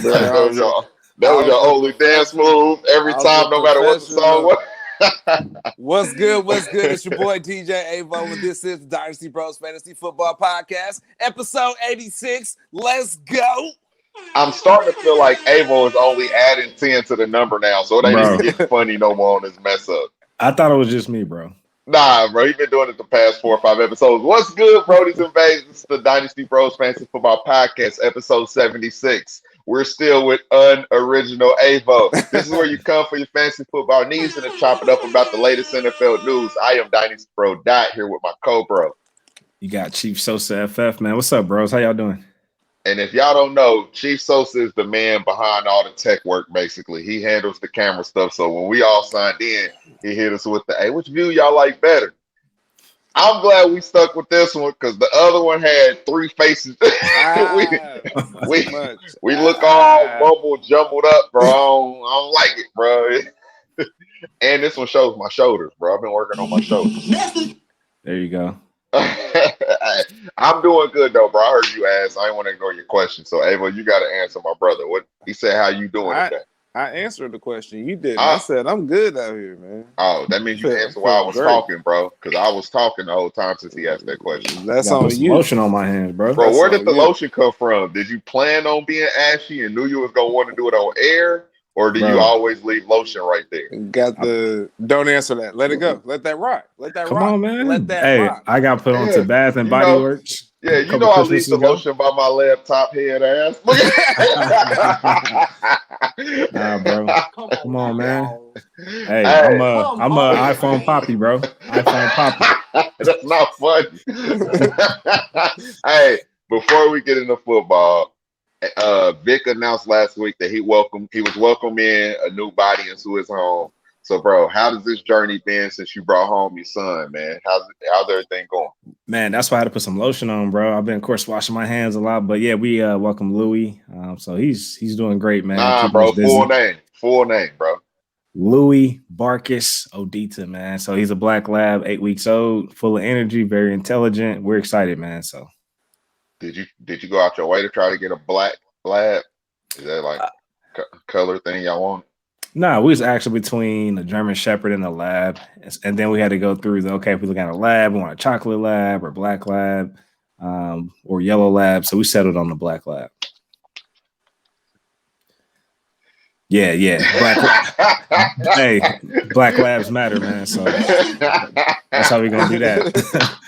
That was your only dance move every time, no matter what the song was. What's good? What's good? It's your boy DJ Avo, and this is the Dynasty Bros Fantasy Football Podcast, episode 86. Let's go. I'm starting to feel like Avo is only adding 10 to the number now, so it ain't even getting funny no more on this mess up. I thought it was just me, bro. Nah, bro, he's been doing it the past 4 or 5 episodes. What's good, Brody's and Babes? It's the Dynasty Bros Fantasy Football Podcast, episode 76. We're still with unoriginal Avo. This is where you come for your fantasy football needs and to chop it up about the latest NFL news. I am Dynasty Bro Dot here with my co-bro. You got Chief Sosa FF, man. What's up, bros? How y'all doing? And if y'all don't know, Chief Sosa is the man behind all the tech work, basically. He handles the camera stuff. So when we all signed in, he hit us with the, hey, which view y'all like better? I'm glad we stuck with this one because the other one had 3 faces. we look all bumbled, jumbled up, bro. I don't like it, bro. And this one shows my shoulders, bro. I've been working on my shoulders. There you go. I'm doing good though, bro. I heard you ask. I didn't want to ignore your question. So, Ava, you got to answer my brother. What he said? How you doing today? I answered the question. You didn't. I said I'm good out here, man. Oh, that means you answered while I was talking, bro. Because I was talking the whole time since he asked that question. That's on you. Lotion on my hands, bro. Bro, where did the lotion come from? Did you plan on being ashy and knew you was gonna want to do it on air? Or do you always leave lotion right there? Don't answer that. Let it go. Let that rock. Come on, man. Let that rock. I got put on to Bath and Body Works. Yeah, you know I leave the lotion by my laptop head ass. Nah, bro. Come on, man. Hey, I'm a iPhone Poppy, bro. iPhone Poppy. That's not funny. Hey, before we get into football, Vic announced last week that he was welcoming a new body into his home. So, bro, how does this journey been since you brought home your son, man? How's everything going? Man, that's why I had to put some lotion on, bro. I've been, of course, washing my hands a lot, but yeah, we welcome Louis. So he's doing great, man. Nah, bro, full name, bro. Louis Barkis Odita, man. So he's a black lab, 8 weeks old, full of energy, very intelligent. We're excited, man. So. Did you go out your way to try to get a black lab? Is that like color thing y'all want? No, we was actually between a German Shepherd and a lab, and then we had to go through if we look at a lab, we want a chocolate lab or black lab, or yellow lab. So we settled on the black lab. Yeah. Hey, black labs matter, man. So that's how we're gonna do that.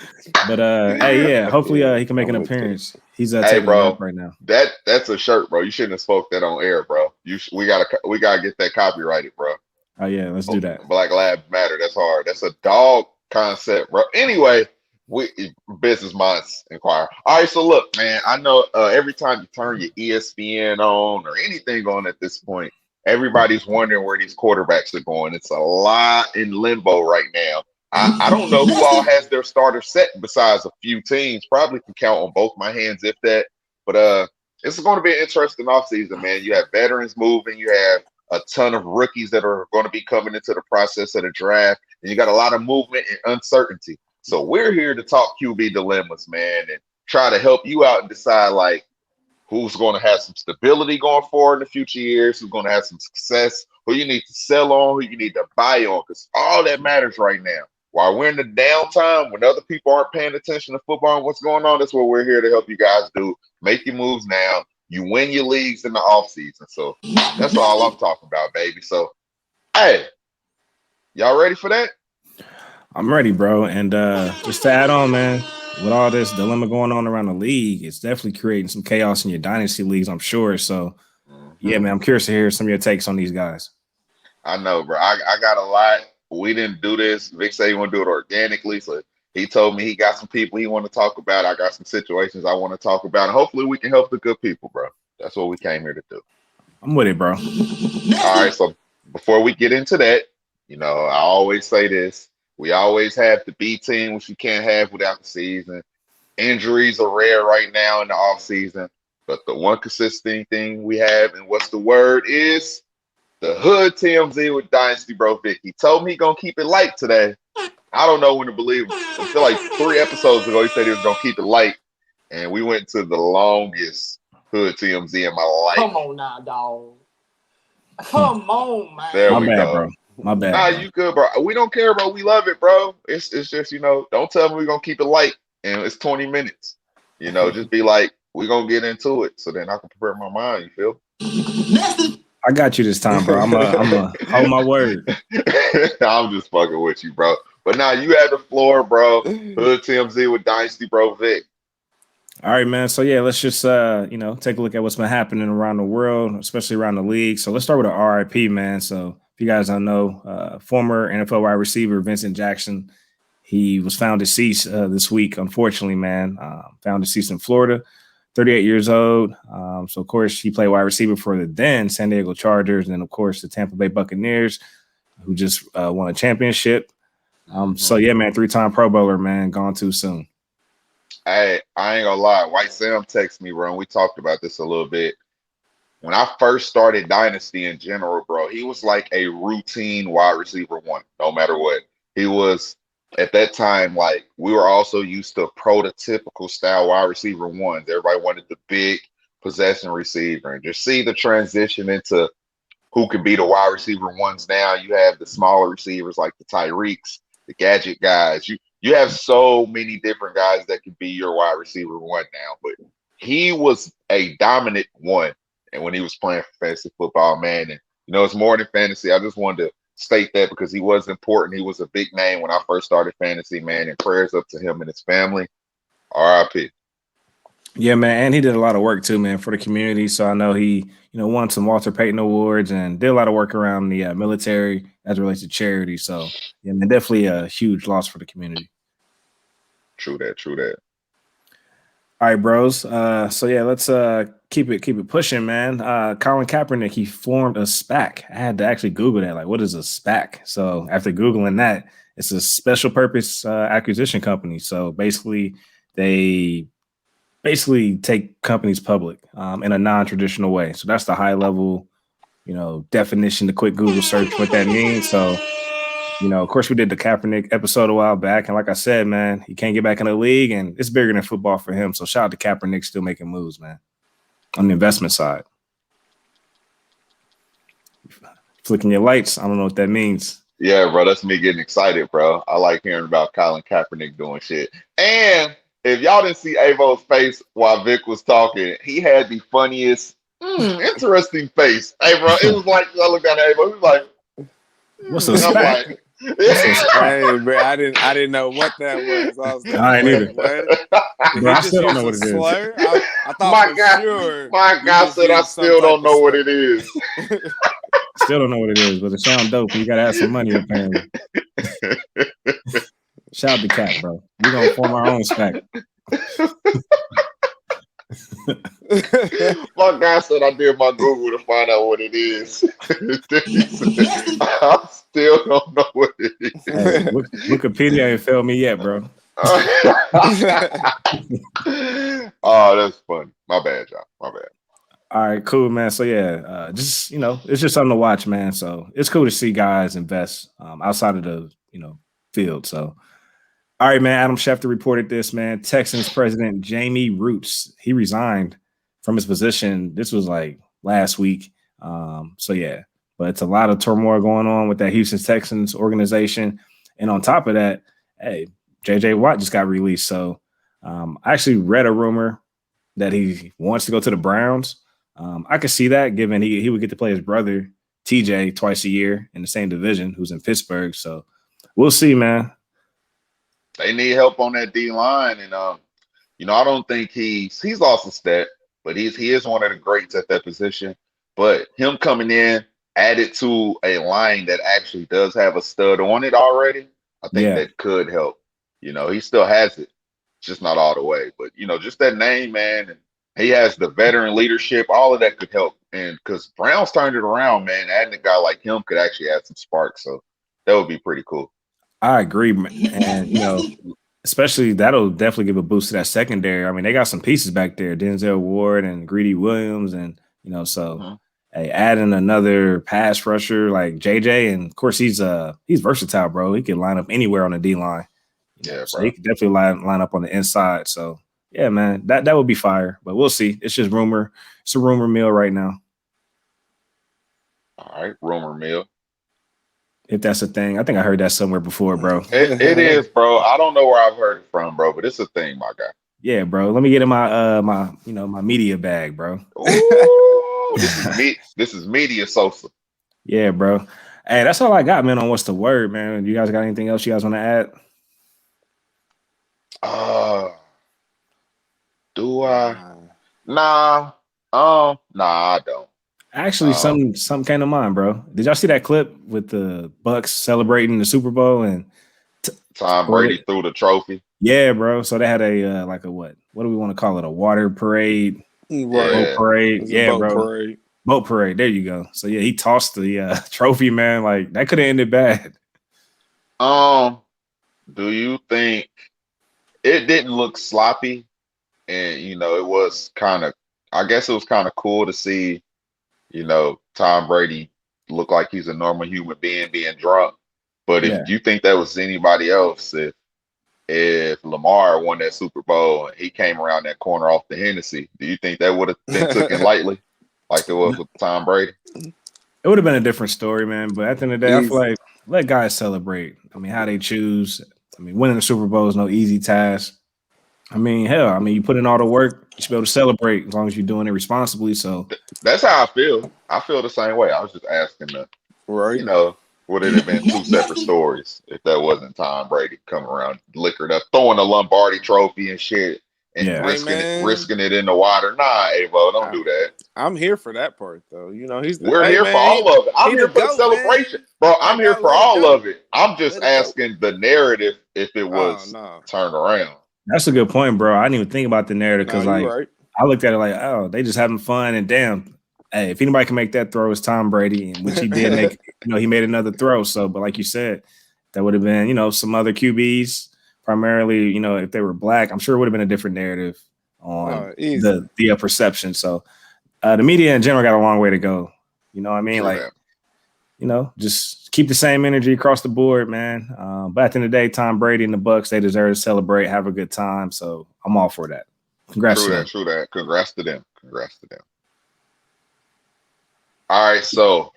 But hey, yeah, hopefully he can make an appearance. He's taking a nap right now. That's a shirt, bro. You shouldn't have spoke that on air, bro. We gotta get that copyrighted, bro. Oh yeah, let's do that. Black labs matter. That's hard. That's a dog concept, bro. Anyway, business minds inquire. All right, so look, man. I know every time you turn your ESPN on or anything on at this point, everybody's wondering where these quarterbacks are going. It's a lot in limbo right now. I don't know who all has their starter set besides a few teams. Probably can count on both my hands, if that. But it's going to be an interesting offseason, man. You have veterans moving. You have a ton of rookies that are going to be coming into the process of the draft. And you got a lot of movement and uncertainty. So we're here to talk QB dilemmas, man, and try to help you out and decide, like, who's going to have some stability going forward in the future years, who's going to have some success, who you need to sell on, who you need to buy on, because all that matters right now. While we're in the downtime, when other people aren't paying attention to football and what's going on, that's what we're here to help you guys do. Make your moves now. You win your leagues in the offseason. So that's all I'm talking about, baby. So, hey, y'all ready for that? I'm ready, bro. And just to add on, man, with all this dilemma going on around the league, it's definitely creating some chaos in your dynasty leagues, I'm sure. So, yeah, man, I'm curious to hear some of your takes on these guys. I know, bro. I got a lot. We didn't do this. Vic said he want to do it organically. So he told me he got some people he want to talk about. I got some situations I want to talk about. And hopefully we can help the good people, bro. That's what we came here to do. I'm with it, bro. All right. So before we get into that, I always say this. We always have the B team, which you can't have without the season. Injuries are rare right now in the off season. But the one consistent thing we have, and what's the word, is the Hood TMZ with Dynasty Bro Vic. He told me he's going to keep it light today. I don't know when to believe him. I feel like 3 episodes ago he said he was going to keep it light. And we went to the longest Hood TMZ in my life. Come on now, dog. Come on, man. There My we bad, go. bro. My bad. Nah, bro. you good, bro. We don't care, bro. We love it, bro. It's just, don't tell me we're gonna keep it light and it's 20 minutes. Just be like, we're gonna get into it. So then I can prepare my mind, you feel? I got you this time, bro. I'm a hold my word. I'm just fucking with you, bro. But now you have the floor, bro. Hood TMZ with Dynasty, bro. Vic. All right, man. So yeah, let's just take a look at what's been happening around the world, especially around the league. So let's start with an RIP, man. So if you guys don't know, former NFL wide receiver Vincent Jackson, he was found deceased this week, unfortunately, man. Found deceased in Florida, 38 years old. So of course he played wide receiver for the then San Diego Chargers, and then of course the Tampa Bay Buccaneers, who just won a championship. So yeah, man, 3-time Pro Bowler, man, gone too soon. Hey, I ain't gonna lie. White Sam texted me, bro, and we talked about this a little bit. When I first started Dynasty in general, bro, he was like a routine wide receiver one, no matter what. He was, at that time, like, we were also used to prototypical style wide receiver ones. Everybody wanted the big possession receiver. And just see the transition into who can be the wide receiver ones now. You have the smaller receivers like the Tyreeks, the gadget guys. You have so many different guys that can be your wide receiver one now, but he was a dominant one. And when he was playing for fantasy football, man, and it's more than fantasy. I just wanted to state that because he was important. He was a big name when I first started fantasy, man, and prayers up to him and his family. RIP. Yeah, man, and he did a lot of work too, man, for the community. So I know he, won some Walter Payton awards and did a lot of work around the military as it relates to charity. So yeah, man, definitely a huge loss for the community. True that. All right, bros. So yeah, let's keep it pushing, man. Colin Kaepernick, he formed a SPAC. I had to actually Google that. Like, what is a SPAC? So after Googling that, it's a special purpose acquisition company. So basically, they take companies public in a non-traditional way. So that's the high level, definition, the quick Google search, what that means. So, of course we did the Kaepernick episode a while back. And like I said, man, he can't get back in the league and it's bigger than football for him. So shout out to Kaepernick still making moves, man, on the investment side. Flicking your lights. I don't know what that means. Yeah, bro, that's me getting excited, bro. I like hearing about Colin Kaepernick doing shit. And if y'all didn't see Avo's face while Vic was talking, he had the funniest, interesting face. Hey, bro, it was like, I looked at Avo, he was like, what's a SPAC? Like, hey, bro, I didn't know what that was. I was like, I ain't either. Bro, I still don't know what it is. I thought my guy said I still don't know what it is. Still don't know what it is, but it sounds dope. You gotta have some money apparently. Shout out to Cat, bro. We're gonna form our own SPAC. My guy said I did my Google to find out what it is. I still don't know what it is. Hey, Wikipedia ain't failed me yet, bro. Oh, that's funny. My bad, y'all. My bad. All right, cool, man. So yeah, just it's just something to watch, man. So it's cool to see guys invest outside of the field. So all right, man. Adam Schefter reported this, man. Texans president Jamie Roots, he resigned from his position. This was like last week. So yeah, but it's a lot of turmoil going on with that Houston Texans organization. And on top of that, hey, JJ Watt just got released. So I actually read a rumor that he wants to go to the Browns. I could see that, given he would get to play his brother TJ twice a year in the same division, who's in Pittsburgh. So we'll see, man. They need help on that D line, and I don't think he's lost a step, but he is one of the greats at that position. But him coming in added to a line that actually does have a stud on it already, I think that could help. He still has it, just not all the way. But just that name, man, and he has the veteran leadership. All of that could help, and because Browns turned it around, man, adding a guy like him could actually add some sparks. So that would be pretty cool. I agree, and especially that'll definitely give a boost to that secondary. I mean, they got some pieces back there: Denzel Ward and Greedy Williams, and hey, adding another pass rusher like JJ, and of course he's versatile, bro. He can line up anywhere on the D line. Yeah, so bro. he can definitely line up on the inside. So Yeah, man, that would be fire. But we'll see. It's just rumor. It's a rumor mill right now. All right, rumor mill. If that's a thing, I think I heard that somewhere before, bro. It is, bro. I don't know where I've heard it from, bro, but it's a thing, my guy. Yeah, bro. Let me get in my my media bag, bro. Ooh, this is me. This is media Sosa. Yeah, bro. Hey, that's all I got, man. On what's the word, man? You guys got anything else you guys want to add? Do I? Nah. Nah, I don't. Actually, something came to mind, bro. Did y'all see that clip with the Bucks celebrating the Super Bowl and Tom Brady threw the trophy? Yeah, bro. So they had a like a what do we want to call it? A water parade, boat parade. Yeah, boat bro. Parade. Boat parade. There you go. So yeah, he tossed the trophy, man. Like that could have ended bad. Do you think it didn't look sloppy? And it was kind of, I guess it was kind of cool to see, Tom Brady look like he's a normal human being drunk. But if you think that was anybody else, if Lamar won that Super Bowl and he came around that corner off the Hennessy, do you think that would have been taken lightly, like it was with Tom Brady? It would have been a different story, man. But at the end of the day, I feel like let guys celebrate. I mean, how they choose. I mean, winning the Super Bowl is no easy task. I mean, hell, you put in all the work, you should be able to celebrate as long as you're doing it responsibly. So that's how I feel. I feel the same way. I was just asking would it have been two separate stories if that wasn't Tom Brady coming around liquored up, throwing a Lombardi trophy and shit and risking it in the water? Nah, Avo, don't do that. I'm here for that part though. We're here for all of it. I'm here for the celebration. Man. Bro, I'm here for all of it. I'm just asking the narrative if it was turned around. That's a good point, bro. I didn't even think about the narrative because I looked at it like, oh, they just having fun and damn. Hey, if anybody can make that throw, it's Tom Brady, which he did make. He made another throw. So, but like you said, that would have been, some other QBs, primarily, if they were black. I'm sure it would have been a different narrative on the perception. So, the media in general got a long way to go. You know what I mean? Sure. Just keep the same energy across the board, man. But at the end of the day, Tom Brady and the Bucks, they deserve to celebrate, have a good time. So I'm all for that. Congrats to them. True that. Congrats to them. All right, so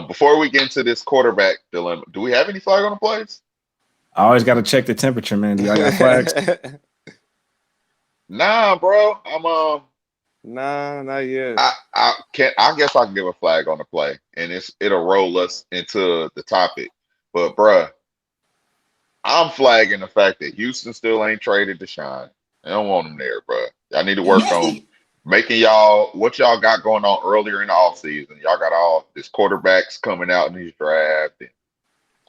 before we get into this quarterback dilemma, do we have any flag on the plays? I always got to check the temperature, man. Do y'all got flags? Nah, bro. Nah, not yet. I guess I can give a flag on the play, and it'll roll us into the topic. But bruh, I'm flagging the fact that Houston still ain't traded Deshaun. I don't want him there, bruh. I need to work on making what y'all got going on earlier in the offseason. Y'all got all these quarterbacks coming out in these drafts and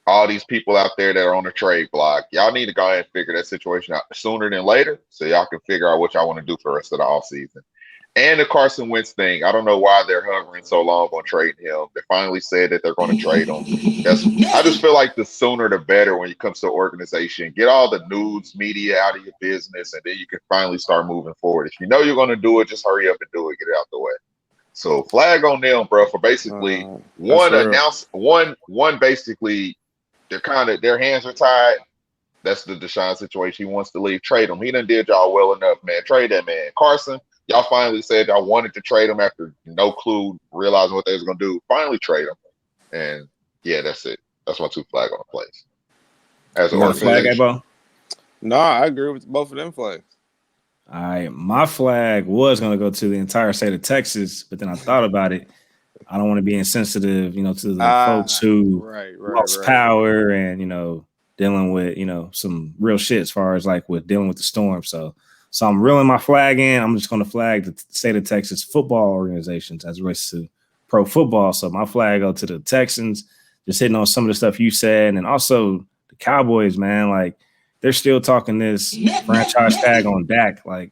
all these people out there that are on the trade block. Y'all need to go ahead and figure that situation out sooner than later so y'all can figure out what y'all want to do for the rest of the offseason. And the Carson Wentz thing, I don't know why they're hovering so long on trading him. They finally said that they're going to trade him. I just feel like the sooner the better when it comes to organization. Get all the news media out of your business, and then you can finally start moving forward. If you know you're going to do it, just hurry up and do it. Get it out the way. So flag on them, bro, for basically one basically their hands are tied. That's the Deshaun situation. He wants to leave. Trade him. He done did y'all well enough, man. Trade that man. Carson, y'all finally said y'all wanted to trade him after no clue, realizing what they was going to do. Finally trade him. And, yeah, that's it. That's my two flag on the place. As an organization. No, I agree with both of them flags. All right. My flag was going to go to the entire state of Texas, but then I thought about it. I don't want to be insensitive, to the folks who lost power and, dealing with, some real shit as far as with dealing with the storm. So I'm reeling my flag in. I'm just going to flag the state of Texas football organizations as it relates to pro football. So my flag go to the Texans, just hitting on some of the stuff you said. And also the Cowboys, man, they're still talking this franchise tag on Dak. I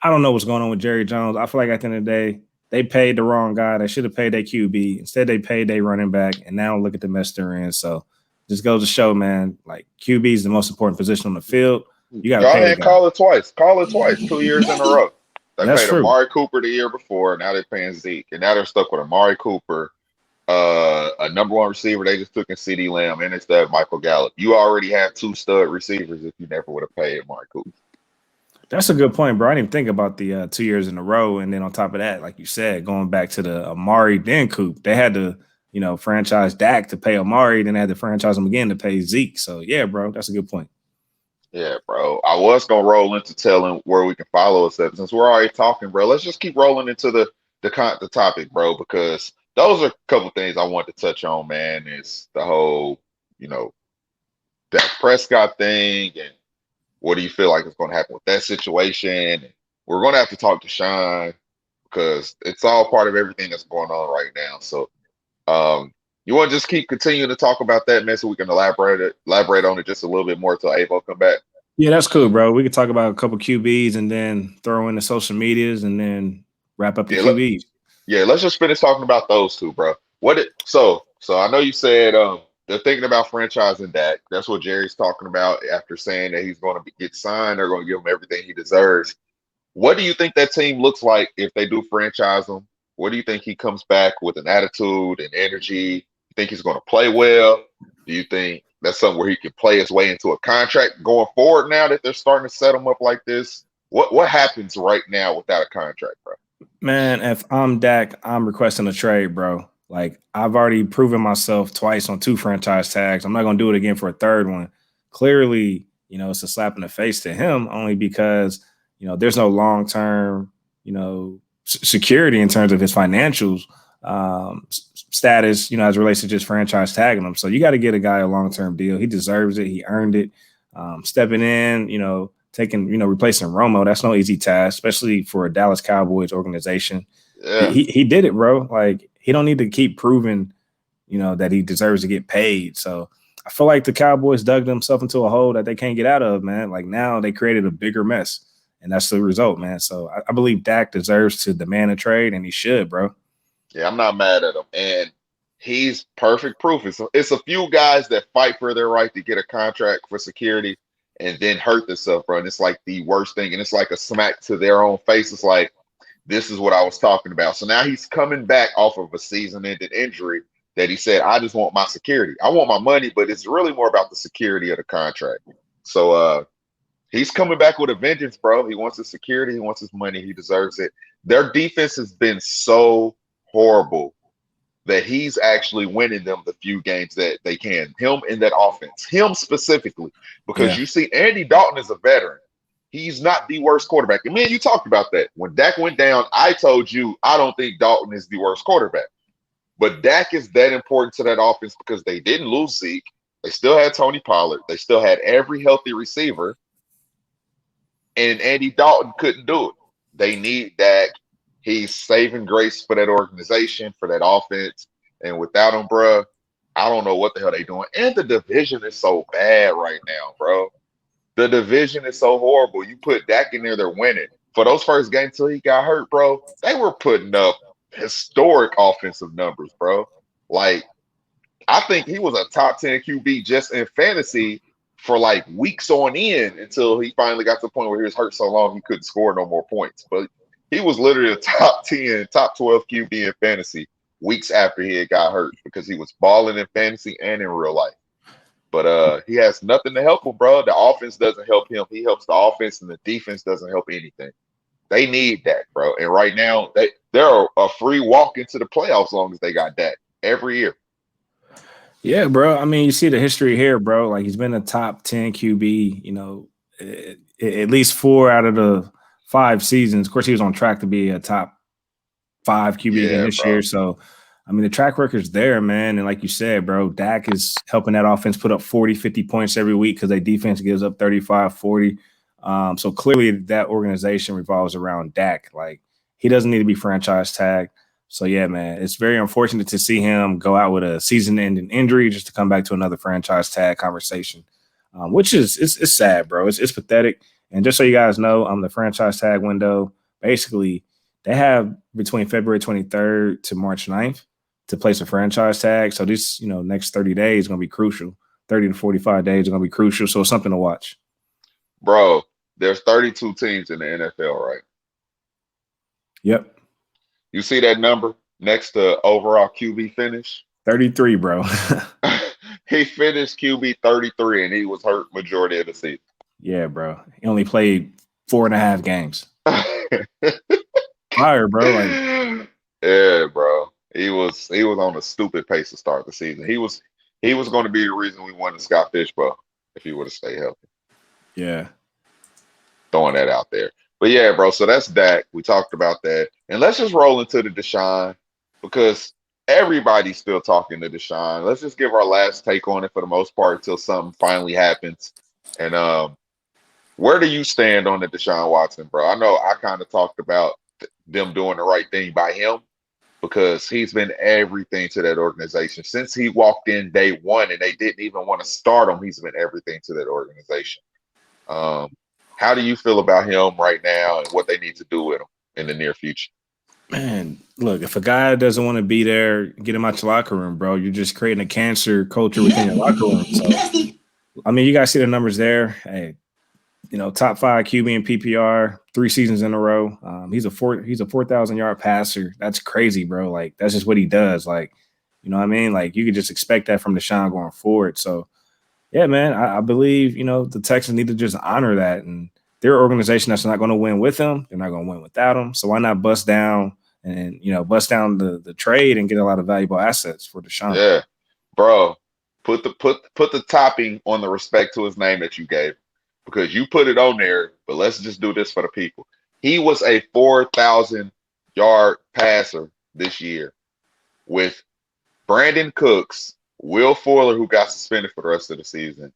don't know what's going on with Jerry Jones. I feel like at the end of the day, they paid the wrong guy. They should have paid their QB. Instead, they paid their running back. And now look at the mess they're in. So just goes to show, man, QB is the most important position on the field. You got to pay the guy. Call it twice. 2 years in a row. They paid Amari Cooper the year before. Now they're paying Zeke. And now they're stuck with Amari Cooper, a number one receiver they just took in CeeDee Lamb, and instead Michael Gallup. You already have two stud receivers if you never would have paid Amari Cooper. That's a good point, bro. I didn't even think about the 2 years in a row, and then on top of that, like you said, going back to the Amari then Coop, they had to, franchise Dak to pay Amari, then they had to franchise him again to pay Zeke. So yeah, bro, that's a good point. Yeah, bro. I was gonna roll into telling where we can follow us at. Since we're already talking, bro, let's just keep rolling into the topic, bro, because those are a couple things I want to touch on, man. Is the whole, you know, that Prescott thing, and what do you feel like is going to happen with that situation? And we're going to have to talk to Sean because it's all part of everything that's going on right now. So, you want to just keep continuing to talk about that, man, so we can elaborate on it just a little bit more until Avo come back. Yeah, that's cool, bro. We could talk about a couple QBs and then throw in the social medias and then wrap up the Yeah, QBs. let's just finish talking about those two, bro. So I know you said they're thinking about franchising Dak. That's what Jerry's talking about after saying that he's going to get signed. They're going to give him everything he deserves. What do you think that team looks like if they do franchise him? What do you think he comes back with an attitude and energy? You think he's going to play well? Do you think that's something where he can play his way into a contract going forward now that they're starting to set him up like this? What happens right now without a contract, bro? Man, if I'm Dak, I'm requesting a trade, bro. Like, I've already proven myself twice on 2 franchise tags. I'm not going to do it again for a third one. Clearly, it's a slap in the face to him only because, there's no long-term, security in terms of his financials status, as it relates to just franchise tagging him. So you got to get a guy a long-term deal. He deserves it. He earned it. Stepping in, replacing Romo, that's no easy task, especially for a Dallas Cowboys organization. Yeah. He did it, bro. Like, he don't need to keep proving, that he deserves to get paid. So I feel like the Cowboys dug themselves into a hole that they can't get out of, man. Like, now they created a bigger mess, and that's the result, man. So I believe Dak deserves to demand a trade, and he should, bro. Yeah, I'm not mad at him. And he's perfect proof. It's a few guys that fight for their right to get a contract for security and then hurt themselves, bro. And it's like the worst thing. And it's like a smack to their own face. It's like, this is what I was talking about. So now he's coming back off of a season-ending injury that he said, I just want my security. I want my money, but it's really more about the security of the contract. So he's coming back with a vengeance, bro. He wants his security. He wants his money. He deserves it. Their defense has been so horrible that he's actually winning them the few games that they can. Him in that offense. Him specifically. Because you see, Andy Dalton is a veteran. He's not the worst quarterback. And man, you talked about that. When Dak went down, I told you I don't think Dalton is the worst quarterback. But Dak is that important to that offense because they didn't lose Zeke. They still had Tony Pollard. They still had every healthy receiver. And Andy Dalton couldn't do it. They need Dak. He's saving grace for that organization, for that offense. And without him, bro, I don't know what the hell they're doing. And the division is so bad right now, bro. The division is so horrible. You put Dak in there, they're winning. For those first games till he got hurt, bro, they were putting up historic offensive numbers, bro. Like, I think he was a top 10 QB just in fantasy for like weeks on end until he finally got to the point where he was hurt so long he couldn't score no more points. But he was literally a top 10, top 12 QB in fantasy weeks after he had got hurt because he was balling in fantasy and in real life. But he has nothing to help him, bro. The offense doesn't help him. He helps the offense, and the defense doesn't help anything. They need Dak, bro. And right now, they're a free walk into the playoffs as long as they got Dak every year. Yeah, bro. I mean, you see the history here, bro. Like, he's been a top 10 QB, at least 4 out of the 5 seasons. Of course, he was on track to be a top 5 QB again this year. So, I mean, the track record's there, man. And like you said, bro, Dak is helping that offense put up 40, 50 points every week because their defense gives up 35, 40. So clearly that organization revolves around Dak. Like, he doesn't need to be franchise tagged. So, yeah, man, it's very unfortunate to see him go out with a season-ending injury just to come back to another franchise tag conversation, which is it's sad, bro. It's pathetic. And just so you guys know, the franchise tag window, basically, they have between February 23rd to March 9th to place a franchise tag. So this, next 30 days is going to be crucial. 30 to 45 days are going to be crucial. So it's something to watch. Bro, there's 32 teams in the NFL, right? Yep. You see that number next to overall QB finish? 33, bro. He finished QB 33, and he was hurt majority of the season. Yeah, bro. He only played 4.5 games. Fire, bro. Like, yeah, bro. He was on a stupid pace to start the season. He was going to be the reason we won the Scott Fishbowl if he would have stayed healthy. yeah. Throwing that out there. But yeah, bro. So that's Dak. We talked about that, and let's just roll into the Deshaun because everybody's still talking to Deshaun. Let's just give our last take on it for the most part until something finally happens. And where do you stand on the Deshaun Watson, bro? I know I kind of talked about them doing the right thing by him because he's been everything to that organization since he walked in day one, and they didn't even want to start him. He's been everything to that organization. How do you feel about him right now and what they need to do with him in the near future? Man, look, if a guy doesn't want to be there, get him out your locker room, bro. You're just creating a cancer culture within your locker room. So, I mean, you guys see the numbers there. Hey, top 5 QB in PPR, 3 seasons in a row. He's a 4,000-yard passer. That's crazy, bro. Like, that's just what he does. Like, you know what I mean? Like, you could just expect that from Deshaun going forward. So, yeah, man, I believe, the Texans need to just honor that. And they're an organization that's not going to win with him. They're not going to win without him. So why not bust down the trade and get a lot of valuable assets for Deshaun? Yeah, bro, put the topping on the respect to his name that you gave because you put it on there. But let's just do this for the people. He was a 4,000-yard passer this year with Brandon Cooks, Will Fuller, who got suspended for the rest of the season,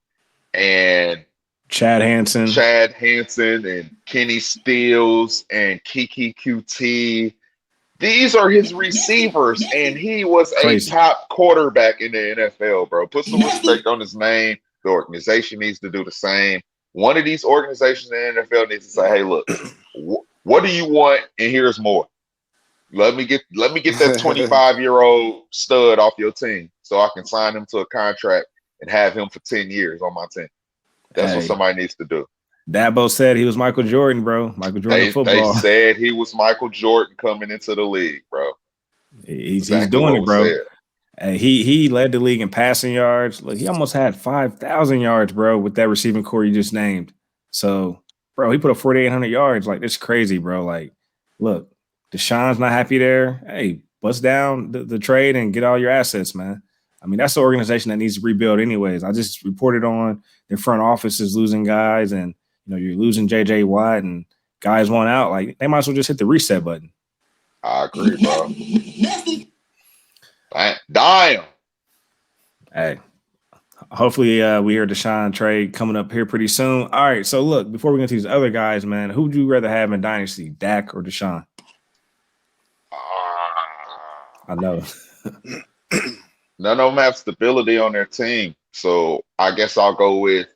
and Chad Hansen, and Kenny Stills and Kiki QT. These are his receivers, and he was a top quarterback in the NFL, bro. Put some respect on his name. The organization needs to do the same. One of these organizations in the NFL needs to say, "Hey, look, what do you want? And here's more. Let me get that 25-year-old stud off your team, so I can sign him to a contract and have him for 10 years on my team." That's what somebody needs to do. Dabo said he was Michael Jordan, bro. Michael Jordan football. They said he was Michael Jordan coming into the league, bro. He's doing it, bro. He led the league in passing yards. Look, he almost had 5,000 yards, bro, with that receiving core you just named. So, bro, he put up 4,800 yards. Like, it's crazy, bro. Like, look, Deshaun's not happy there. Hey, bust down the trade and get all your assets, man. I mean, that's the organization that needs to rebuild anyways. I just reported on their front office is losing guys, and, you're losing J.J. Watt, and guys want out. Like, they might as well just hit the reset button. I agree, bro. Damn. Hey, hopefully we hear Deshaun trade coming up here pretty soon. All right, so look, before we get to these other guys, man, who would you rather have in Dynasty, Dak or Deshaun? I know. None of them have stability on their team. So I guess I'll go with,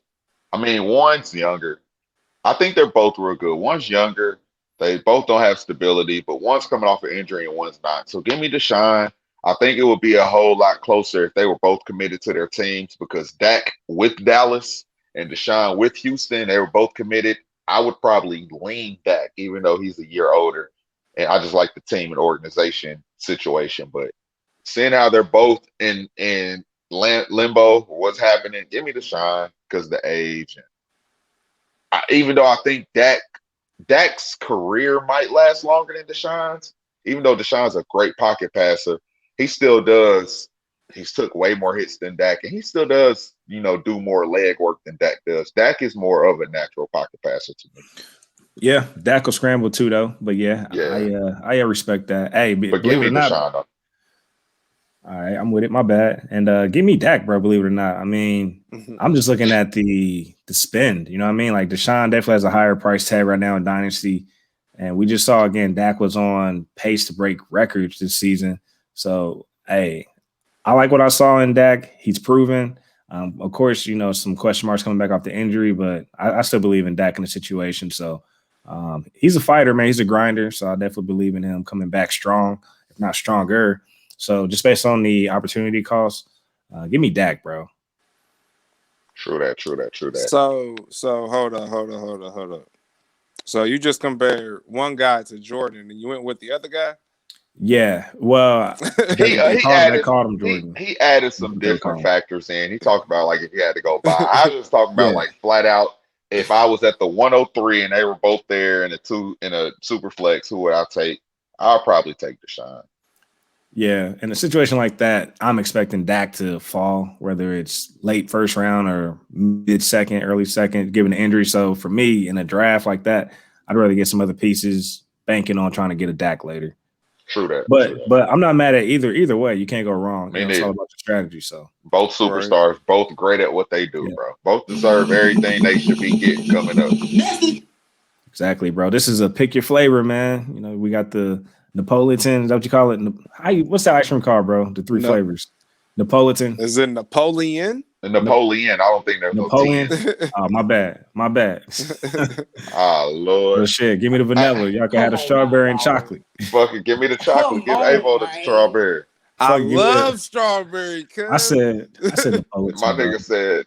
one's younger. I think they're both real good. One's younger. They both don't have stability, but one's coming off an injury and one's not. So give me Deshaun. I think it would be a whole lot closer if they were both committed to their teams because Dak with Dallas and Deshaun with Houston, they were both committed. I would probably lean Dak, even though he's a year older. And I just like the team and organization situation. But seeing how they're both in limbo, what's happening, give me Deshaun because of the age. Even though I think Dak's career might last longer than Deshaun's, even though Deshaun's a great pocket passer, he still does. He's took way more hits than Dak, and he still does, do more leg work than Dak does. Dak is more of a natural pocket passer to me. Yeah, Dak will scramble too, though. But yeah. I respect that. Hey, but give me Deshaun, though. All right, I'm with it. My bad. And give me Dak, bro, believe it or not. I'm just looking at the spend. You know what I mean? Like, Deshaun definitely has a higher price tag right now in Dynasty. And we just saw, again, Dak was on pace to break records this season. So, hey, I like what I saw in Dak. He's proven. Of course, some question marks coming back off the injury, but I still believe in Dak in the situation. So, he's a fighter, man. He's a grinder. So I definitely believe in him coming back strong, if not stronger. So just based on the opportunity cost, give me Dak, bro. True that. So hold on. So you just compared one guy to Jordan, and you went with the other guy? Yeah. Well, they called him Jordan. He added some different factors in. He talked about like if he had to go by. I was just talking about like flat out if I was at the 103 and they were both there in a super flex, who would I take? I'll probably take Deshaun. Yeah, in a situation like that, I'm expecting Dak to fall, whether it's late first round or mid second, early second, given the injury. So for me, in a draft like that, I'd rather get some other pieces, banking on trying to get a Dak later. True that. But I'm not mad at either way. You can't go wrong. Me It's all neither. about the strategy. So Both superstars, both great at what they do, bro. Both deserve everything they should be getting coming up. exactly, bro. This is a pick your flavor, man. You know, we got the Napolitan. Is that what you call it? What's the ice cream called, bro? The three flavors. Napolitan. Is it Napoleon? Napoleon. I don't think there's Napoleon. no T. Oh, my bad. Oh Lord. Well, shit. Give me the vanilla. Y'all can have the strawberry and chocolate. Fucking give me the chocolate. Give Avo the strawberry. I love strawberry. I said Napolitan. My nigga said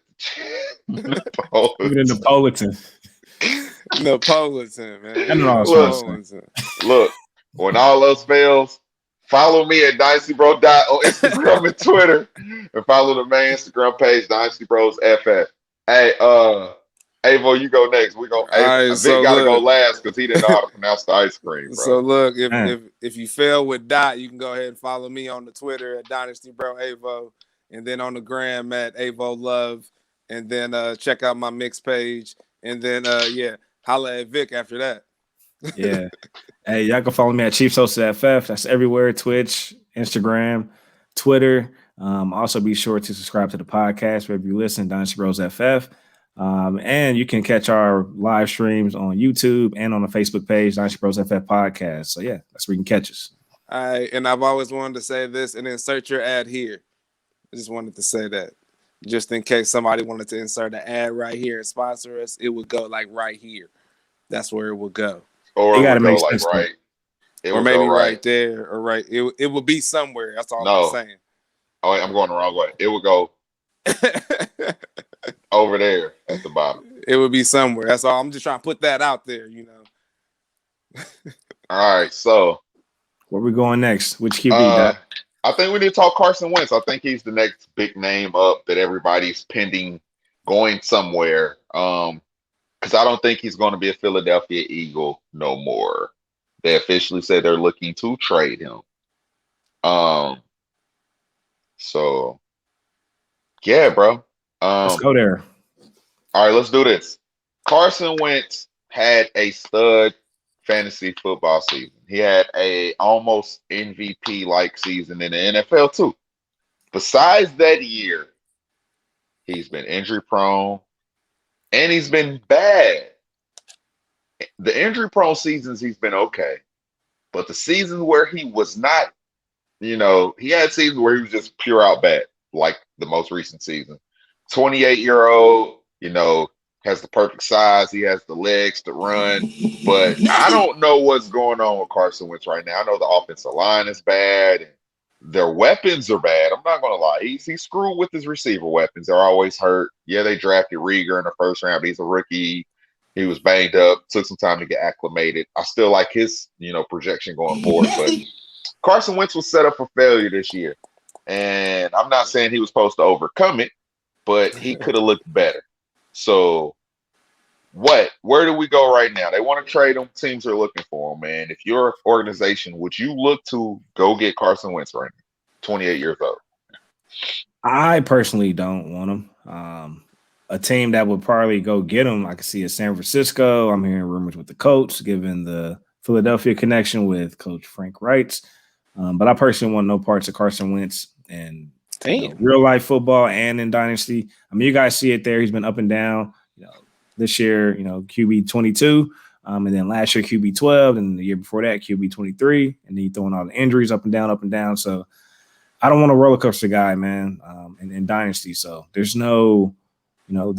Napolitan. Give me the Napolitan. Napolitan, man. Look, when all else fails, follow me at Dynasty Bro on Instagram and Twitter, and follow the main Instagram page, Dynasty Bros FF. Hey, Avo, you go next. We go. Vic gotta go last because he didn't know how to pronounce the ice cream, bro. So look, if you fail with Dot, you can go ahead and follow me on the Twitter at Dynasty Bro Avo, and then on the gram at Avo Love, and then check out my mix page, and then holla at Vic after that. Yeah. Hey, y'all can follow me at Chiefs Host FF. That's everywhere: Twitch, Instagram, Twitter. Also, be sure to subscribe to the podcast wherever you listen, Dynasty Bros FF. And you can catch our live streams on YouTube and on the Facebook page, Dynasty Bros FF Podcast. So, yeah, that's where you can catch us. All right. And I've always wanted to say this and insert your ad here. I just wanted to say that just in case somebody wanted to insert an ad right here and sponsor us, it would go like right here. That's where it would go. Or it would go like right. Or maybe right there or right. It would be somewhere. That's all I'm saying. Oh, I'm going the wrong way. It would go over there at the bottom. It would be somewhere. That's all. I'm just trying to put that out there, you know. All right. So where we going next? Which QB? I think we need to talk Carson Wentz. I think he's the next big name up that everybody's pending going somewhere. Because I don't think he's going to be a Philadelphia Eagle no more. They officially said they're looking to trade him. So, yeah, bro. Let's go there. All right, let's do this. Carson Wentz had a stud fantasy football season. He had a almost MVP-like season in the NFL too. Besides that year, he's been injury-prone. And he's been bad. The injury-prone seasons, he's been okay. But the seasons where he was not, he had seasons where he was just pure out bad, like the most recent season. 28-year-old, has the perfect size. He has the legs to run. But I don't know what's going on with Carson Wentz right now. I know the offensive line is bad. And their weapons are bad. I'm not going to lie. He's screwed with his receiver weapons. They're always hurt. Yeah, they drafted Rieger in the first round, but he's a rookie. He was banged up. Took some time to get acclimated. I still like his, projection going forward. But Carson Wentz was set up for failure this year. And I'm not saying he was supposed to overcome it, but he could have looked better. So where do we go right now? They want to trade him. Teams are looking for him, man. If you're an organization, would you look to go get Carson Wentz right now? 28 years old. I personally don't want him. A team that would probably go get him, I could see is San Francisco. I'm hearing rumors with the coach, given the Philadelphia connection with Coach Frank Reich. But I personally want no parts of Carson Wentz and real life football and in Dynasty. I mean, you guys see it there. He's been up and down. This year, QB 22, and then last year QB 12, and the year before that QB 23, and then you throwing all the injuries up and down. So I don't want a roller coaster guy, man. In Dynasty, so there's no, I don't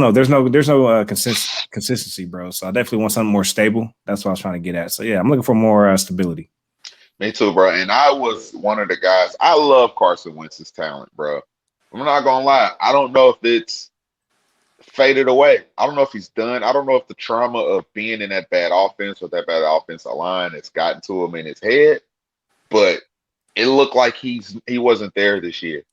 know. There's no consistency, bro. So I definitely want something more stable. That's what I was trying to get at. So yeah, I'm looking for more stability. Me too, bro. And I was one of the guys. I love Carson Wentz's talent, bro. I'm not gonna lie. I don't know if it's faded away. I don't know if he's done. I don't know if the trauma of being in that bad offense or that bad offensive line has gotten to him in his head, but it looked like he wasn't there this year.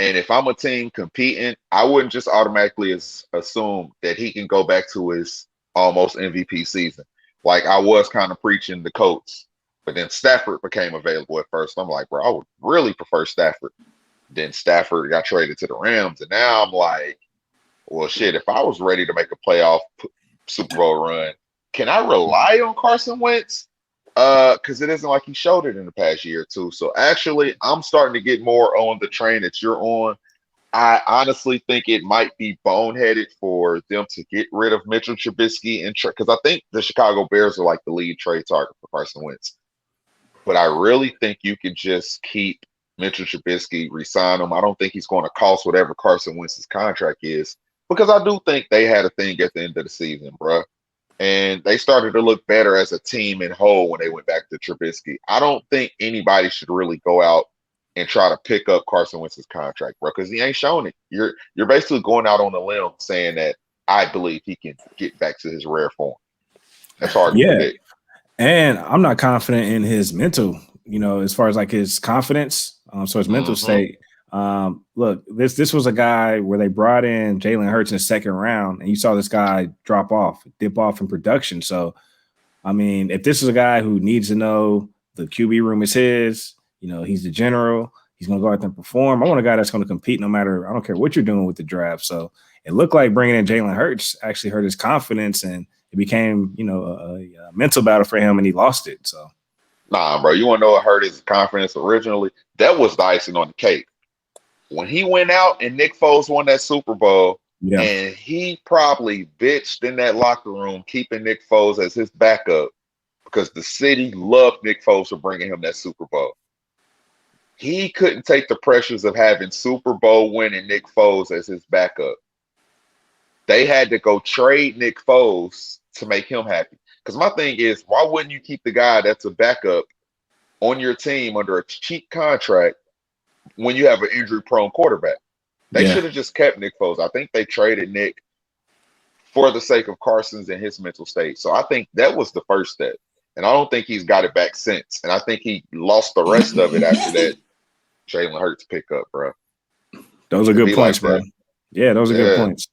And if I'm a team competing, I wouldn't just automatically assume that he can go back to his almost MVP season. Like I was kind of preaching the Colts, but then Stafford became available at first. I'm like, bro, I would really prefer Stafford. Then Stafford got traded to the Rams, and now I'm like, well, shit. If I was ready to make a playoff Super Bowl run, can I rely on Carson Wentz? Because it isn't like he showed it in the past year or two. So actually, I'm starting to get more on the train that you're on. I honestly think it might be boneheaded for them to get rid of Mitchell Trubisky and because I think the Chicago Bears are like the lead trade target for Carson Wentz. But I really think you could just keep Mitchell Trubisky, resign him. I don't think he's going to cost whatever Carson Wentz's contract is because I do think they had a thing at the end of the season, bro. And they started to look better as a team in whole when they went back to Trubisky. I don't think anybody should really go out and try to pick up Carson Wentz's contract, bro, because he ain't shown it. You're basically going out on a limb saying that I believe he can get back to his rare form. That's hard to predict. And I'm not confident in his mental, as far as like his confidence. So his mental state. Look, this was a guy where they brought in Jalen Hurts in the second round, and you saw this guy dip off in production. So, I mean, if this is a guy who needs to know the QB room is his, he's the general, he's going to go out there and perform. I want a guy that's going to compete no matter, I don't care what you're doing with the draft. So it looked like bringing in Jalen Hurts actually hurt his confidence, and it became, a mental battle for him, and he lost it. So, nah, bro, you want to know what hurt his confidence originally? That was the icing on the cake. When he went out and Nick Foles won that Super Bowl, and he probably bitched in that locker room, keeping Nick Foles as his backup because the city loved Nick Foles for bringing him that Super Bowl. He couldn't take the pressures of having Super Bowl winning Nick Foles as his backup. They had to go trade Nick Foles to make him happy. Because my thing is, why wouldn't you keep the guy that's a backup on your team under a cheap contract when you have an injury-prone quarterback? They should have just kept Nick Foles. I think they traded Nick for the sake of Carson's and his mental state. So I think that was the first step. And I don't think he's got it back since. And I think he lost the rest of it after that Jalen Hurts pickup, bro. Those are good points, bro. Yeah, those are good points.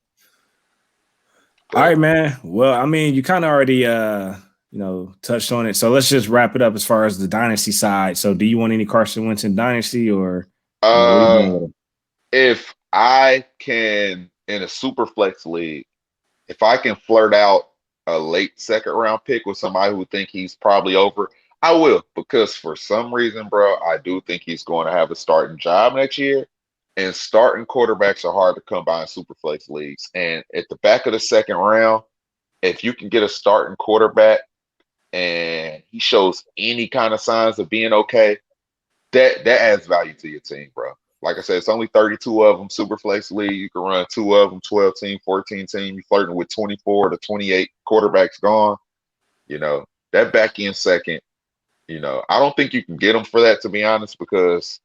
All right, man. Well, I mean, you kind of already touched on it. So let's just wrap it up as far as the Dynasty side. So do you want any Carson Wentz in Dynasty or what are you doing with him? If I can, in a super flex league, if I can flirt out a late second round pick with somebody who think he's probably over, I will, because for some reason, bro, I do think he's going to have a starting job next year. And starting quarterbacks are hard to come by in super flex leagues. And at the back of the second round, if you can get a starting quarterback and he shows any kind of signs of being okay, that adds value to your team, bro. Like I said, it's only 32 of them, super flex league. You can run 2 of them, 12 team, 14 team. You're flirting with 24 to 28 quarterbacks gone. That back end second, I don't think you can get them for that, to be honest, because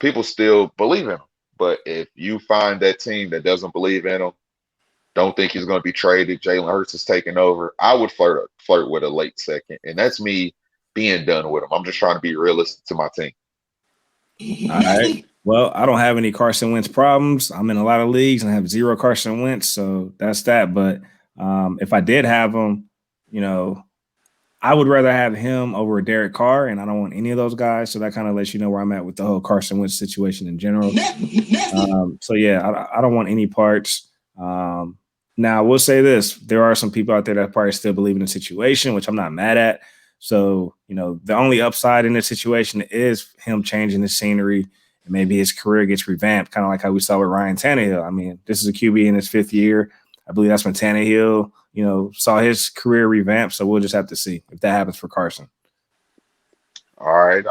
people still believe in them. But if you find that team that doesn't believe in him, don't think he's going to be traded, Jalen Hurts is taking over, I would flirt with a late second. And that's me being done with him. I'm just trying to be realistic to my team. All right. Well, I don't have any Carson Wentz problems. I'm in a lot of leagues and I have 0 Carson Wentz, so that's that. But if I did have him, I would rather have him over Derek Carr, and I don't want any of those guys. So that kind of lets you know where I'm at with the whole Carson Wentz situation in general. So yeah, I don't want any parts. Now, we'll say this: there are some people out there that probably still believe in the situation, which I'm not mad at. So the only upside in this situation is him changing the scenery, and maybe his career gets revamped, kind of like how we saw with Ryan Tannehill. I mean, this is a QB in his 5th year. I believe that's when Tannehill saw his career revamped. So we'll just have to see if that happens for Carson. All right.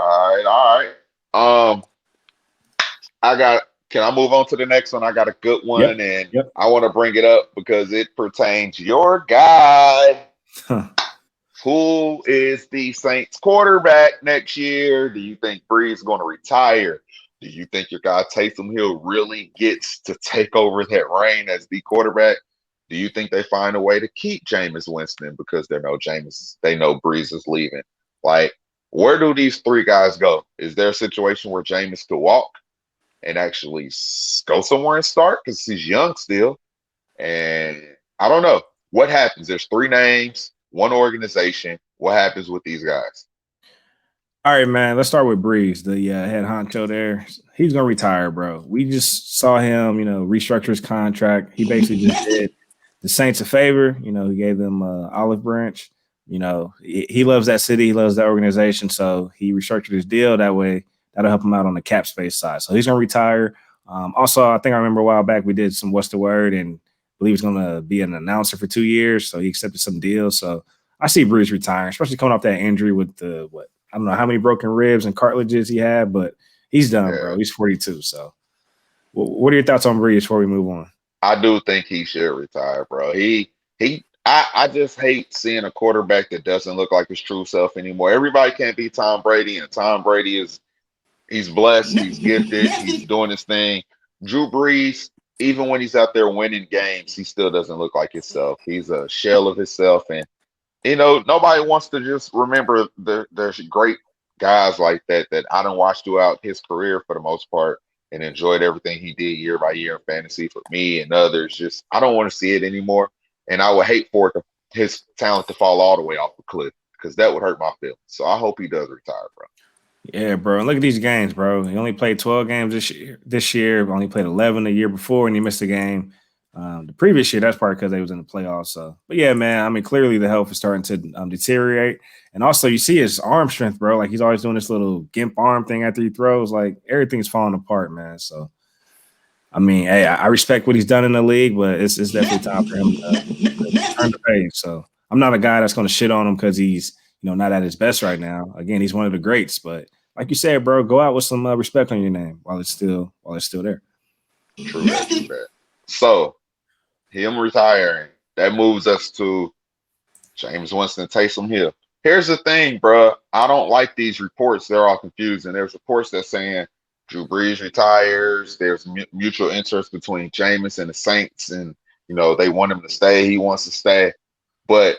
Can I move on to the next one? I got a good one, and I want to bring it up because it pertains to your guy. Who is the Saints quarterback next year? Do you think Breeze is going to retire? Do you think your guy Taysom Hill really gets to take over that reign as the quarterback? Do you think they find a way to keep Jameis Winston because they know Breeze is leaving? Like, where do these 3 guys go? Is there a situation where Jameis could walk? and actually go somewhere and start because he's young still. And I don't know what happens. There's three names, one organization. What happens with these guys? All right, man. Let's start with Breeze, the head honcho there. He's gonna retire, bro. We just saw him, restructure his contract. He basically just did the Saints a favor. He gave them olive branch. He loves that city. He loves that organization. So he restructured his deal that way. That'll help him out on the cap space side. So he's gonna retire. Also, I think I remember a while back we did some What's the Word, and I believe he's gonna be an announcer for 2 years. So he accepted some deals. So I see Breeze retiring, especially coming off that injury with the what. I don't know how many broken ribs and cartilages he had, but he's done, Yeah. bro. He's 42. So, what are your thoughts on Breeze before we move on? I do think he should retire, bro. I just hate seeing a quarterback that doesn't look like his true self anymore. Everybody can't be Tom Brady, and Tom Brady he's blessed, he's gifted, he's doing his thing. Drew Brees, even when he's out there winning games, he still doesn't look like himself. He's a shell of himself, and nobody wants to just remember there's great guys like that I done watched throughout his career for the most part and enjoyed everything he did year by year in fantasy for me and others. Just I don't want to see it anymore. And I would hate for his talent to fall all the way off the cliff because that would hurt my feelings. So I hope he does retire, bro. Yeah, bro. And look at these games, bro. He only played 12 games this year. Only played 11 the year before, and he missed a game. The previous year, that's probably because they was in the playoffs. So, but yeah, man. I mean, clearly the health is starting to deteriorate, and also you see his arm strength, bro. Like he's always doing this little gimp arm thing after he throws. Like everything's falling apart, man. So, I mean, hey, I respect what he's done in the league, but it's definitely time for him to turn the page. So, I'm not a guy that's going to shit on him because he's not at his best right now. Again, he's one of the greats, but like you said, bro, go out with some respect on your name while it's still there. True that. So him retiring, that moves us to James Winston Taysom Hill. Here's the thing, bro. I don't like these reports. They're all confusing. There's reports that saying Drew Brees retires. There's mutual interest between Jameis and the Saints, and they want him to stay. He wants to stay. But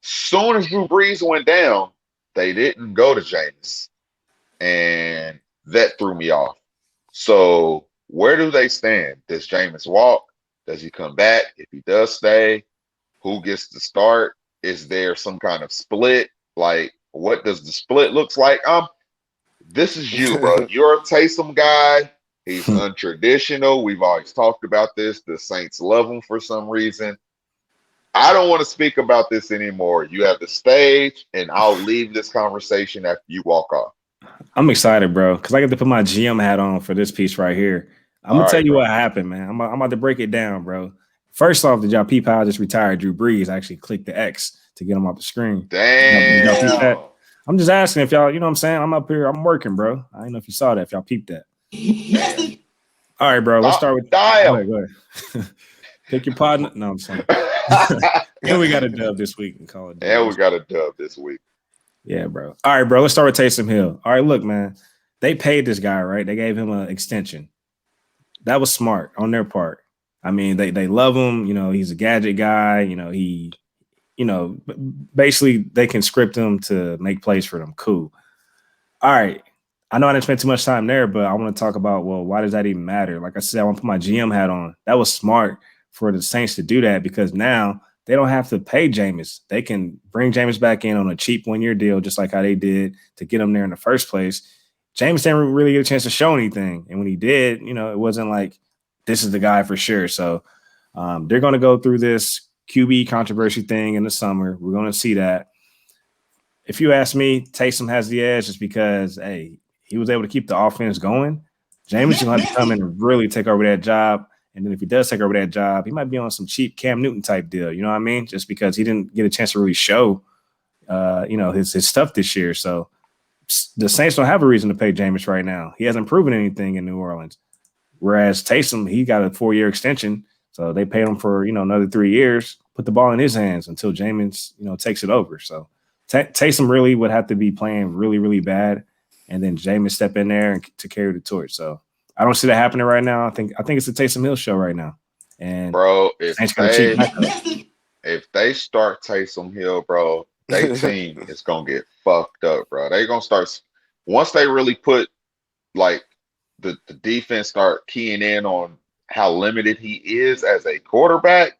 soon as Drew Brees went down, they didn't go to Jameis, and that threw me off. So where do they stand? Does Jameis walk? Does he come back? If he does stay, who gets to start? Is there some kind of split? Like, what does the split looks like? This is you, bro. You're a Taysom guy. He's untraditional. We've always talked about this. The Saints love him for some reason. I don't want to speak about this anymore. You have the stage, and I'll leave this conversation after you walk off. I'm excited, bro, because I get to put my GM hat on for this piece right here. I'm going to tell you what happened, man. I'm about to break it down, bro. First off, did y'all peep how I just retired Drew Brees? I actually clicked the X to get him off the screen. Damn. I'm just asking if y'all, you know what I'm saying? I'm up here. I'm working, bro. I don't know if you saw that, if y'all peeped that. Damn. All right, bro. Let's start with Go ahead. Pick your partner. No, I'm sorry. And we got a dub this week and call it. And we got a dub this week. Yeah, bro. All right, bro. Let's start with Taysom Hill. All right, look, man. They paid this guy, right? They gave him an extension. That was smart on their part. I mean, they love him. He's a gadget guy. Basically they can script him to make plays for them. Cool. All right. I know I didn't spend too much time there, but I want to talk about, well, why does that even matter? Like I said, I want to put my GM hat on. That was smart for the Saints to do that because now they don't have to pay Jameis. They can bring Jameis back in on a cheap 1-year deal, just like how they did to get him there in the first place. Jameis didn't really get a chance to show anything. And when he did, it wasn't like this is the guy for sure. So they're going to go through this QB controversy thing in the summer. We're going to see that. If you ask me, Taysom has the edge just because, hey, he was able to keep the offense going. Jameis is going to have to come in and really take over that job. And then if he does take over that job, he might be on some cheap Cam Newton type deal. You know what I mean? Just because he didn't get a chance to really show, his stuff this year. So the Saints don't have a reason to pay Jameis right now. He hasn't proven anything in New Orleans. Whereas Taysom, he got a 4-year extension. So they paid him for, another 3 years, put the ball in his hands until Jameis, takes it over. So Taysom really would have to be playing really, really bad. And then Jameis step in there to carry the torch. So I don't see that happening right now. I think it's the Taysom Hill show right now. And bro, if they start Taysom Hill, bro, their team is gonna get fucked up, bro. They're gonna start once they really put like the defense start keying in on how limited he is as a quarterback,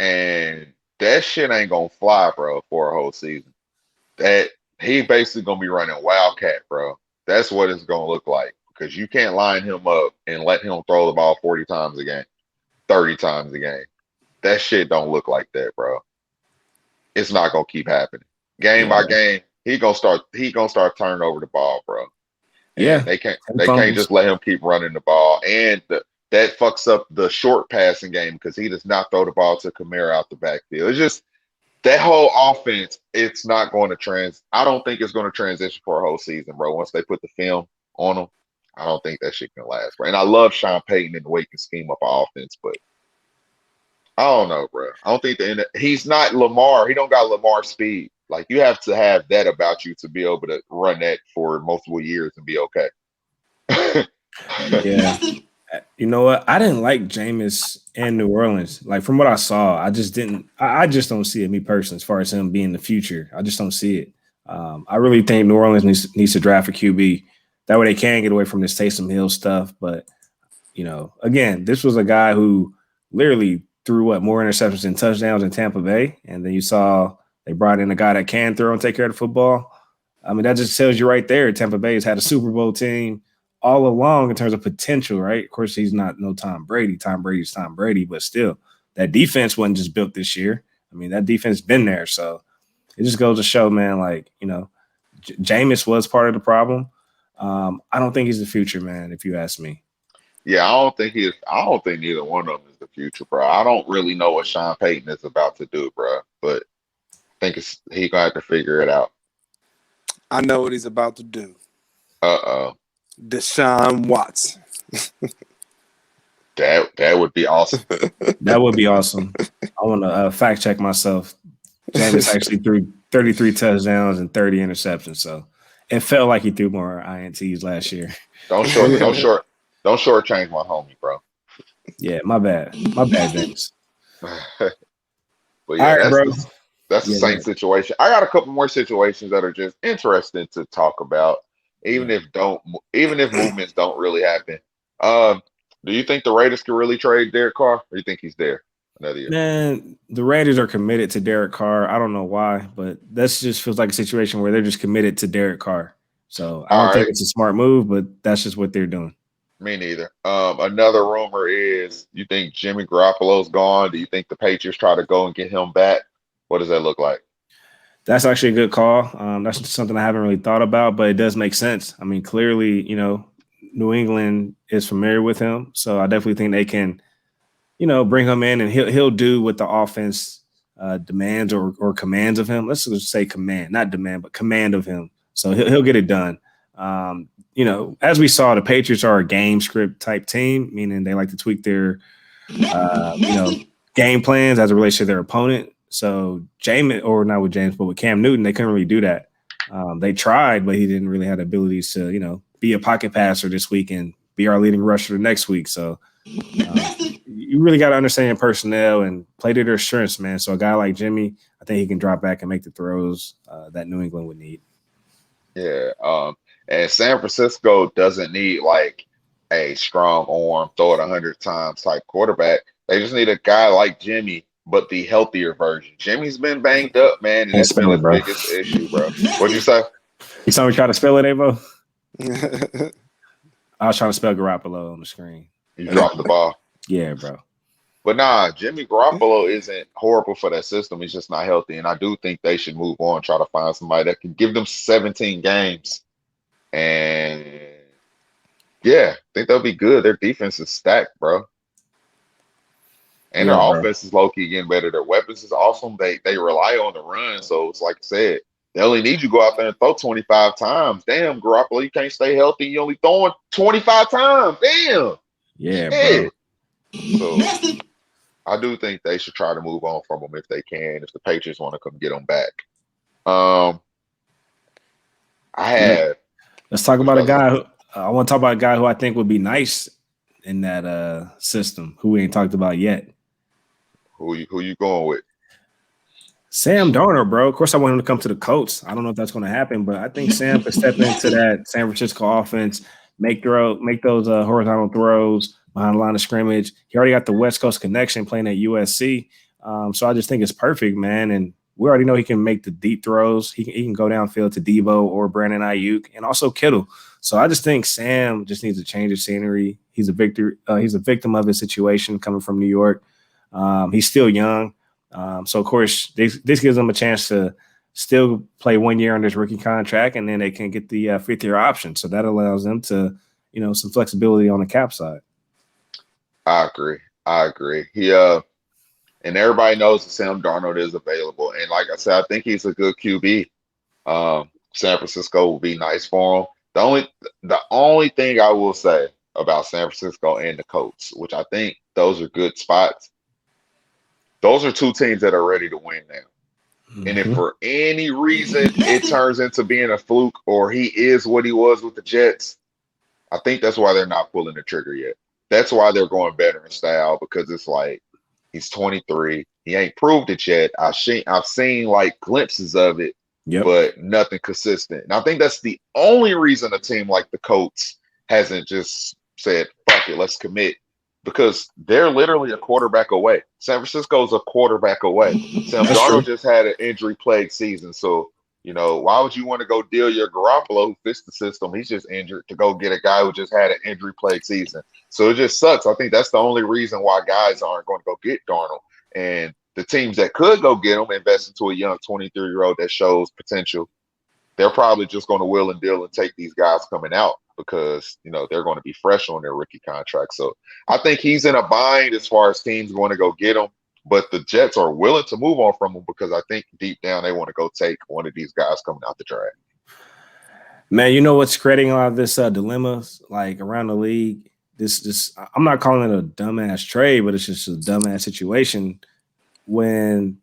and that shit ain't gonna fly, bro, for a whole season. That he basically gonna be running wildcat, bro. That's what it's gonna look like because you can't line him up and let him throw the ball 40 times a game, 30 times a game. That shit don't look like that, bro. It's not gonna keep happening. Game Yeah. by game, he gonna start turning over the ball, bro. Yeah. And they can't And they can't fumbles. just let him keep running the ball. And that fucks up the short passing game because he does not throw the ball to Kamara out the backfield. It's just that whole offense, it's not going to I don't think it's going to transition for a whole season, bro. Once they put the film on them, I don't think that shit can last, bro. And I love Sean Payton and the way he can scheme up an offense, but I don't know, bro. I don't think he's not Lamar. He don't got Lamar speed. Like you have to have that about you to be able to run that for multiple years and be okay. Yeah. You know what? I didn't like Jameis in New Orleans. Like from what I saw, I just didn't. I just don't see it. Me personally, as far as him being the future, I just don't see it. I really think New Orleans needs to draft a QB. That way they can get away from this Taysom Hill stuff. But again, this was a guy who literally threw more interceptions than touchdowns in Tampa Bay, and then you saw they brought in a guy that can throw and take care of the football. I mean, that just tells you right there. Tampa Bay has had a Super Bowl team all along in terms of potential, right? Of course, he's not no Tom Brady. Tom Brady's Tom Brady, but still, that defense wasn't just built this year. I mean, that defense been there. So it just goes to show, man, like, Jameis was part of the problem. I don't think he's the future, man, if you ask me. Yeah, I don't think he is. I don't think neither one of them is the future, bro. I don't really know what Sean Payton is about to do, bro. But I think he gonna have to figure it out. I know what he's about to do. Uh-oh. Deshaun Watson. That would be awesome. That would be awesome. I want to fact check myself. Jameis actually threw 33 touchdowns and 30 interceptions, so it felt like he threw more INTs last year. Don't shortchange my homie, bro. Yeah, my bad, James. But yeah, All right, bro. That's the same situation. I got a couple more situations that are just interesting to talk about, even if movements don't really happen. Do you think the Raiders can really trade Derek Carr, or do you think he's there another year? Man, the Raiders are committed to Derek Carr. I don't know why, but this just feels like a situation where they're just committed to Derek Carr. So I don't think it's a smart move, but that's just what they're doing. Me neither. Another rumor is you think Jimmy Garoppolo's gone. Do you think the Patriots try to go and get him back? What does that look like? That's actually a good call. That's something I haven't really thought about, but it does make sense. I mean, clearly, New England is familiar with him, so I definitely think they can, bring him in and he'll do what the offense demands or commands of him. Let's just say command, not demand, but command of him. So he'll get it done. As we saw, the Patriots are a game script type team, meaning they like to tweak their, game plans as it relates to their opponent. So but with Cam Newton, they couldn't really do that. They tried, but he didn't really have the abilities to, be a pocket passer this week and be our leading rusher the next week. So you really got to understand your personnel and play to their strengths, man. So a guy like Jimmy, I think he can drop back and make the throws that New England would need. Yeah. And San Francisco doesn't need like a strong arm, throw it 100 times type quarterback. They just need a guy like Jimmy, but the healthier version. Jimmy's been banged up, man, and that's been his biggest issue, bro. What'd you say? You saw me try to spell it, Avo? I was trying to spell Garoppolo on the screen. You dropped the ball. Yeah, bro. But nah, Jimmy Garoppolo isn't horrible for that system. He's just not healthy. And I do think they should move on, try to find somebody that can give them 17 games. And yeah, I think they'll be good. Their defense is stacked, bro. And their offense is low-key getting better. Their weapons is awesome. They rely on the run. So it's like I said, they only need you to go out there and throw 25 times. Damn, Garoppolo, you can't stay healthy. You only throwing 25 times. Damn. Yeah, bro. So I do think they should try to move on from him if they can, if the Patriots want to come get him back. Let's talk about a guy I want to talk about a guy who I think would be nice in that system, who we ain't talked about yet. Who you going with? Sam Darnold, bro. Of course, I want him to come to the Colts. I don't know if that's going to happen, but I think Sam could step into that San Francisco offense, make those horizontal throws behind the line of scrimmage. He already got the West Coast connection playing at USC. So I just think it's perfect, man. And we already know he can make the deep throws. He can go downfield to Debo or Brandon Ayuk and also Kittle. So I just think Sam just needs to change of scenery. He's a victim of his situation coming from New York. He's still young. So, of course, this gives them a chance to still play 1 year under his rookie contract, and then they can get the fifth-year option. So that allows them to, some flexibility on the cap side. I agree. He and everybody knows that Sam Darnold is available. And like I said, I think he's a good QB. San Francisco will be nice for him. The only thing I will say about San Francisco and the Colts, which I think those are good spots, those are two teams that are ready to win now. And if for any reason it turns into being a fluke or he is what he was with the Jets, I think that's why they're not pulling the trigger yet. That's why they're going veteran style, because it's like he's 23. He ain't proved it yet. I've seen like glimpses of it, but nothing consistent. And I think that's the only reason a team like the Colts hasn't just said, fuck it, let's commit. Because they're literally a quarterback away. San Francisco's a quarterback away. Sam Darnold just had an injury-plagued season. So, why would you want to go deal your Garoppolo, who fits the system? He's just injured, to go get a guy who just had an injury-plagued season. So it just sucks. I think that's the only reason why guys aren't going to go get Darnold. And the teams that could go get him, invest into a young 23-year-old that shows potential, they're probably just going to will and deal and take these guys coming out, because they're going to be fresh on their rookie contract. So I think he's in a bind as far as teams going to go get him, but the Jets are willing to move on from him, because I think deep down they want to go take one of these guys coming out the draft. Man, you know what's creating a lot of this dilemmas like around the league? This I'm not calling it a dumbass trade, but it's just a dumbass situation when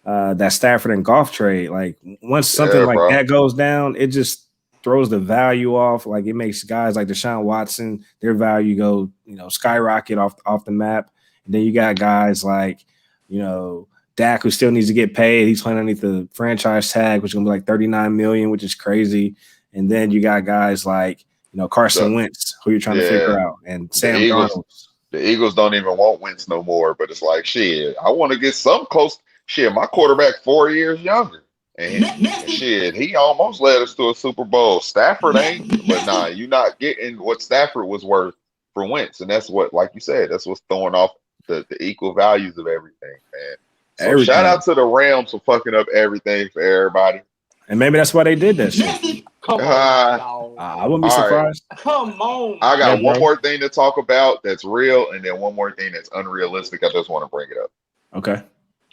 that Stafford and Goff trade. Like once something that goes down, it just throws the value off. Like it makes guys like Deshaun Watson, their value go, skyrocket off the map. And then you got guys like, Dak, who still needs to get paid. He's playing underneath the franchise tag, which is gonna be like $39 million, which is crazy. And then you got guys like, Carson Wentz, who you're trying to figure out, and Sam Darnold. The Eagles don't even want Wentz no more, but it's like, shit, I want to get some close. Shit, my quarterback 4 years younger. And shit, he almost led us to a Super Bowl. Stafford ain't, but nah, you're not getting what Stafford was worth for Wentz. And that's what, like you said, that's what's throwing off the equal values of everything, man. So shout out to the Rams for fucking up everything for everybody. And maybe that's why they did that shit. Come on, I wouldn't be surprised. Right. Come on. I got one more thing to talk about that's real, and then one more thing that's unrealistic. I just want to bring it up. Okay.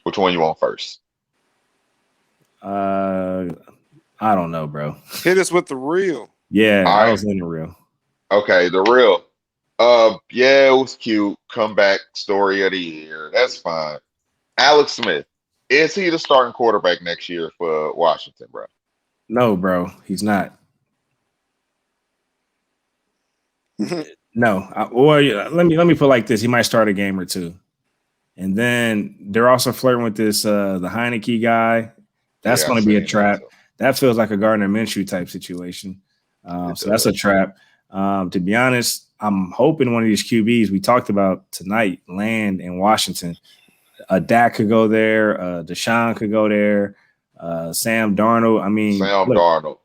Which one you want first? I don't know, bro. Hit us with the real. Yeah, I was in the real. Okay, the real. Yeah, it was cute. Comeback story of the year. That's fine. Alex Smith. Is he the starting quarterback next year for Washington, bro? No, bro. He's not. No. Let me put it like this. He might start a game or two. And then they're also flirting with this the Heineke guy. That's going to be a trap. That feels like a Gardner Minshew type situation. So that's a trap. To be honest, I'm hoping one of these QBs we talked about tonight land in Washington. Dak could go there. Deshaun could go there. Sam Darnold. I mean, Darnold.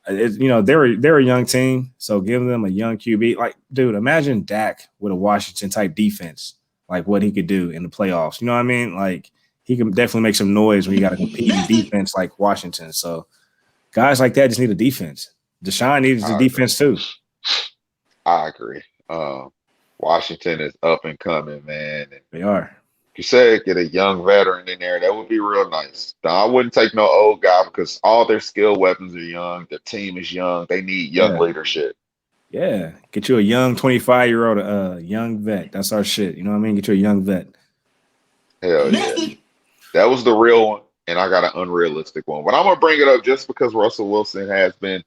They're a young team, so give them a young QB. Like, dude, imagine Dak with a Washington type defense, like what he could do in the playoffs. You know what I mean? Like, he can definitely make some noise when you got to compete in defense like Washington. So, guys like that just need a defense. Deshaun needs a defense too. I agree. Washington is up and coming, man. They are. You said get a young veteran in there. That would be real nice. Now, I wouldn't take no old guy because all their skill weapons are young. The team is young. They need young leadership. Yeah. Get you a young 25-year-old, young vet. That's our shit. You know what I mean? Get you a young vet. Hell yeah. That was the real one, and I got an unrealistic one. But I'm going to bring it up just because Russell Wilson has been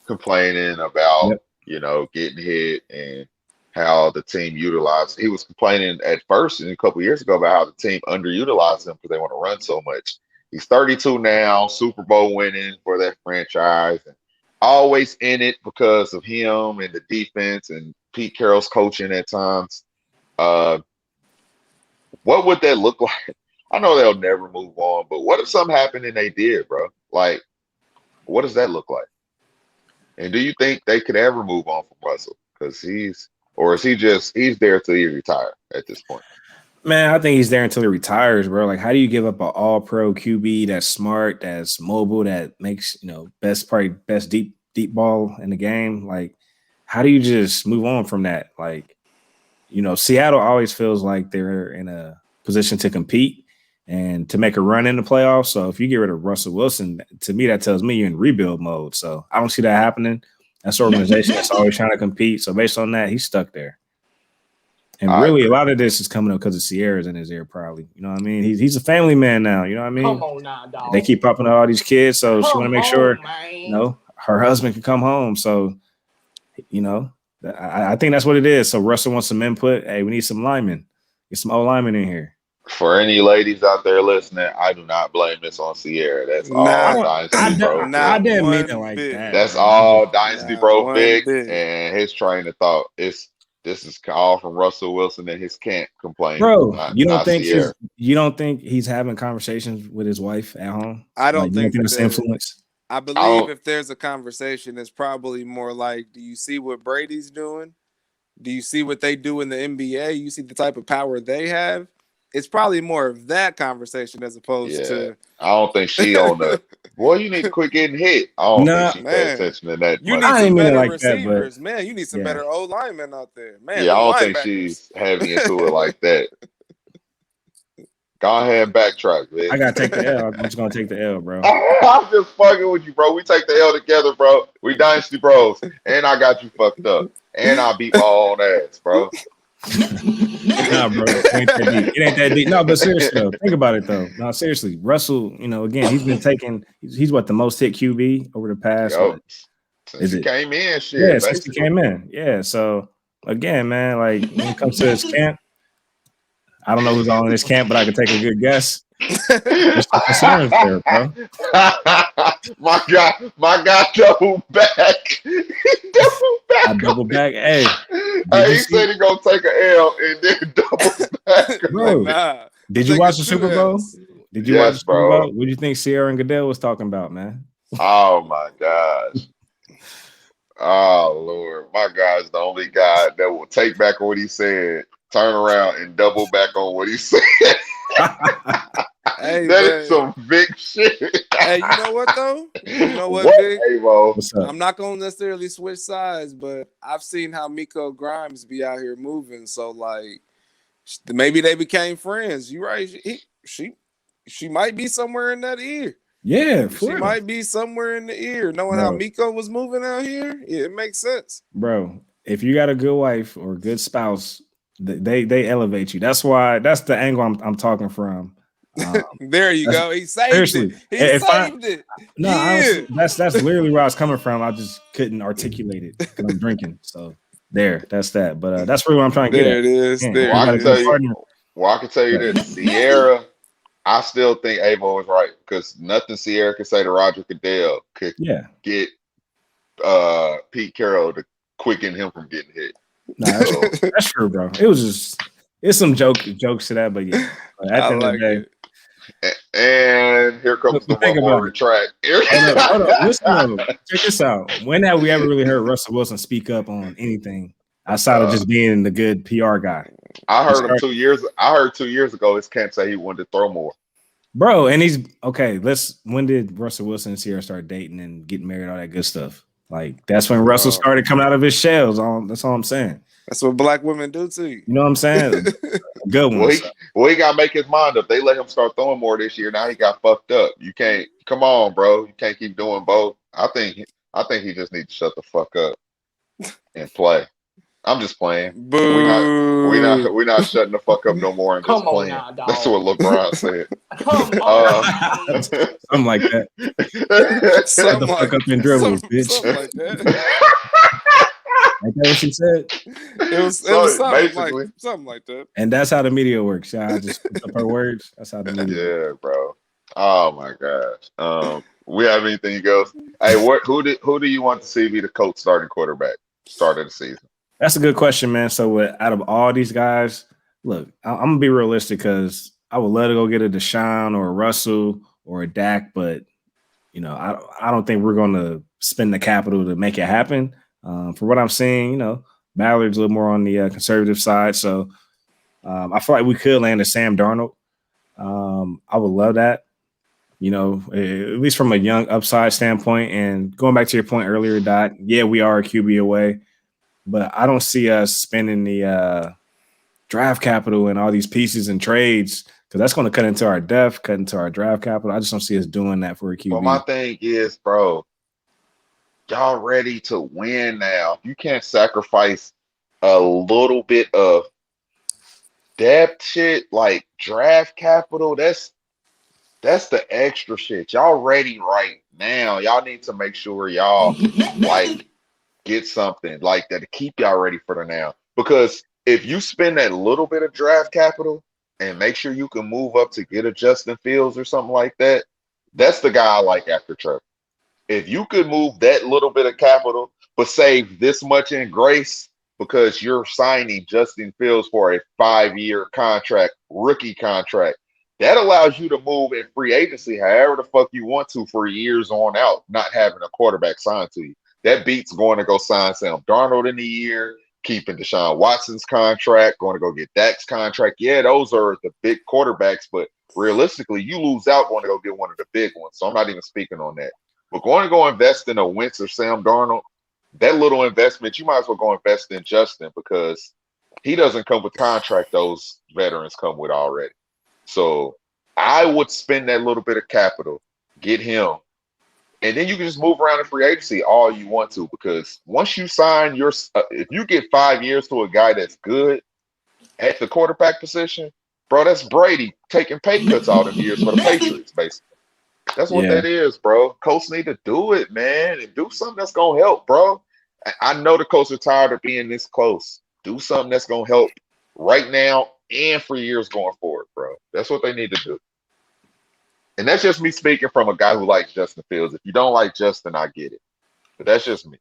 complaining about, getting hit and how the team utilized. He was complaining at first and a couple of years ago about how the team underutilized him because they want to run so much. He's 32 now, Super Bowl winning for that franchise. And always in it because of him and the defense and Pete Carroll's coaching at times. Uh, what would that look like? I know they'll never move on, but what if something happened and they did, bro? Like, what does that look like? And do you think they could ever move on from Russell? Because or is he's there till he retire at this point? Man, I think he's there until he retires, bro. Like, how do you give up an all-pro QB that's smart, that's mobile, that makes best deep ball in the game? Like, how do you just move on from that? Like, Seattle always feels like they're in a position to compete and to make a run in the playoffs. So if you get rid of Russell Wilson, to me, that tells me you're in rebuild mode. So I don't see that happening. That's an organization that's always trying to compete. So based on that, he's stuck there. And really, a lot of this is coming up because of Sierra's in his ear, probably. You know what I mean? He's a family man now. You know what I mean? Come on now, dog. They keep popping up all these kids, so she want to make sure, man. her husband can come home. So, I think that's what it is. So Russell wants some input. Hey, we need some linemen. Get some old linemen in here. For any ladies out there listening, I do not blame this on Sierra. That's all Dynasty Bro. I didn't mean it like that. That's all Dynasty Bro Vic and his train of thought. This is all from Russell Wilson and his can't complain. Bro, you don't think he's having conversations with his wife at home? I don't think that's influence. I believe if there's a conversation, it's probably more like, do you see what Brady's doing? Do you see what they do in the NBA? You see the type of power they have? It's probably more of that conversation as opposed to. I don't think she on the. Boy, you need to quit getting hit. I don't think she pay attention to that. You need some better receivers, man. You need some better O linemen out there, man. Yeah, I don't think she's heavy into it like that. Go ahead and backtrack, man. I gotta take the L. I'm just gonna take the L, bro. I'm just fucking with you, bro. We take the L together, bro. We Dynasty Bros, and I got you fucked up, and I beat my own ass, bro. Nah, bro, it ain't that deep. No, but seriously, though, think about it though. No, seriously, Russell. Again, he's been taking. He's what, the most hit QB over the past. Since he came in, shit. Yeah, since he came in. Yeah. So again, man, like when it comes to his camp, I don't know who's all in this camp, but I can take a good guess. There's some concerns there, bro. My guy double back. I double back. Hey, he said he gonna take an L and then double back. Bro, did you watch the Super Bowl? Did you watch the Super Bowl? What do you think Sierra and Goodell was talking about, man? Oh my gosh. Oh Lord, my guy's the only guy that will take back what he said, turn around and double back on what he said. Hey, that is some big shit. Hey, you know what though? You know what, Vic? What's up? I'm not gonna necessarily switch sides, but I've seen how Miko Grimes be out here moving. So like, maybe they became friends. You right? She might be somewhere in that ear. Yeah, she might be somewhere in the ear. Knowing how Miko was moving out here, yeah, it makes sense, bro. If you got a good wife or a good spouse, they elevate you. That's the angle I'm talking from. There you go. He saved it. He saved it. No, yeah. That's literally where I was coming from. I just couldn't articulate it because I'm drinking. So that's that. But that's really what I'm trying to get at. There it is. Well, I can tell you this, Sierra. I still think Avo was right because nothing Sierra could say to Roger Goodell could get Pete Carroll to quicken him from getting hit. Nah, that's true, bro. It's some jokes to that, but yeah. At the end of the day. And here comes the one more track. Hold up. Listen, check this out. When have we ever really heard Russell Wilson speak up on anything outside of just being the good PR guy? I heard him 2 years. I heard 2 years ago his camp say he wanted to throw more. Bro, and he's okay. When did Russell Wilson and Sierra start dating and getting married, all that good stuff? Like that's when Russell started coming out of his shells. That's all I'm saying. That's what black women do to you. You know what I'm saying? Good one. He got to make his mind up. They let him start throwing more this year. Now he got fucked up. You can't. Come on, bro. You can't keep doing both. I think he just needs to shut the fuck up and play. I'm just playing. Boo. We're not shutting the fuck up no more and just playing. Now, that's what LeBron said. Something like that. Shut the fuck up and dribble, bitch. Something like that. Ain't that what she said? It was something like that. And that's how the media works. I just put up her words. That's how the media works. Yeah, bro. Oh my gosh. We have anything else? Hey, who do you want to see be the coach starting quarterback start of the season? That's a good question, man. So, out of all these guys, look, I'm gonna be realistic because I would love to go get a Deshaun or a Russell or a Dak, but I don't think we're going to spend the capital to make it happen. For what I'm seeing, Ballard's a little more on the conservative side, so I feel like we could land a Sam Darnold. I would love that. At least from a young upside standpoint. And going back to your point earlier, Dot, yeah, we are a QB away, but I don't see us spending the draft capital and all these pieces and trades because that's going to cut into our depth, cut into our draft capital. I just don't see us doing that for a But my QB. thing is, bro, y'all ready to win now. You can't sacrifice a little bit of depth shit like draft capital. That's the extra shit. Y'all ready right now. Y'all need to make sure y'all like get something like that to keep y'all ready for the now. Because if you spend that little bit of draft capital and make sure you can move up to get a Justin Fields or something like that, that's the guy I like after Trevor. If you could move that little bit of capital, but save this much in grace because you're signing Justin Fields for a 5-year contract, rookie contract, that allows you to move in free agency however the fuck you want to for years on out, not having a quarterback signed to you. That beats going to go sign Sam Darnold in a year, keeping Deshaun Watson's contract, going to go get Dak's contract. Yeah, those are the big quarterbacks, but realistically, you lose out going to go get one of the big ones. So I'm not even speaking on that. But going to go invest in a Wentz or Sam Darnold, that little investment, you might as well go invest in Justin because he doesn't come with the contract those veterans come with already. So I would spend that little bit of capital, get him, and then you can just move around in free agency all you want to because once you sign if you get 5 years to a guy that's good at the quarterback position, bro, that's Brady taking pay cuts all them years for the Patriots, basically. That's what Yeah. that is, bro. Coach need to do it, man, and do something that's gonna help, bro. I know the coach are tired of being this close. Do something that's gonna help right now and for years going forward, bro. That's what they need to do. And that's just me speaking from a guy who likes Justin Fields. If you don't like Justin, I get it. But that's just me.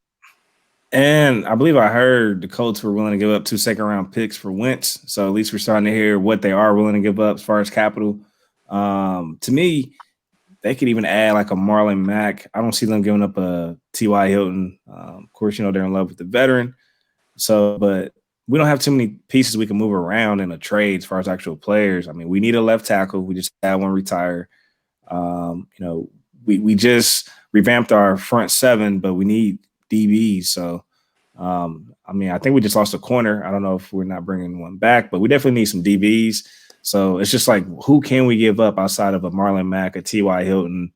And I believe I heard the Colts were willing to give up 2 second-round picks for Wentz. So at least we're starting to hear what they are willing to give up as far as capital. To me, they could even add like a Marlon Mack. I don't see them giving up a T.Y. Hilton. Of course, they're in love with the veteran. So, but we don't have too many pieces we can move around in a trade as far as actual players. I mean, we need a left tackle. We just had one retire. We just revamped our front seven, but we need DBs. So, I think we just lost a corner. I don't know if we're not bringing one back, but we definitely need some DBs. So it's just like, who can we give up outside of a Marlon Mack, a T.Y. Hilton,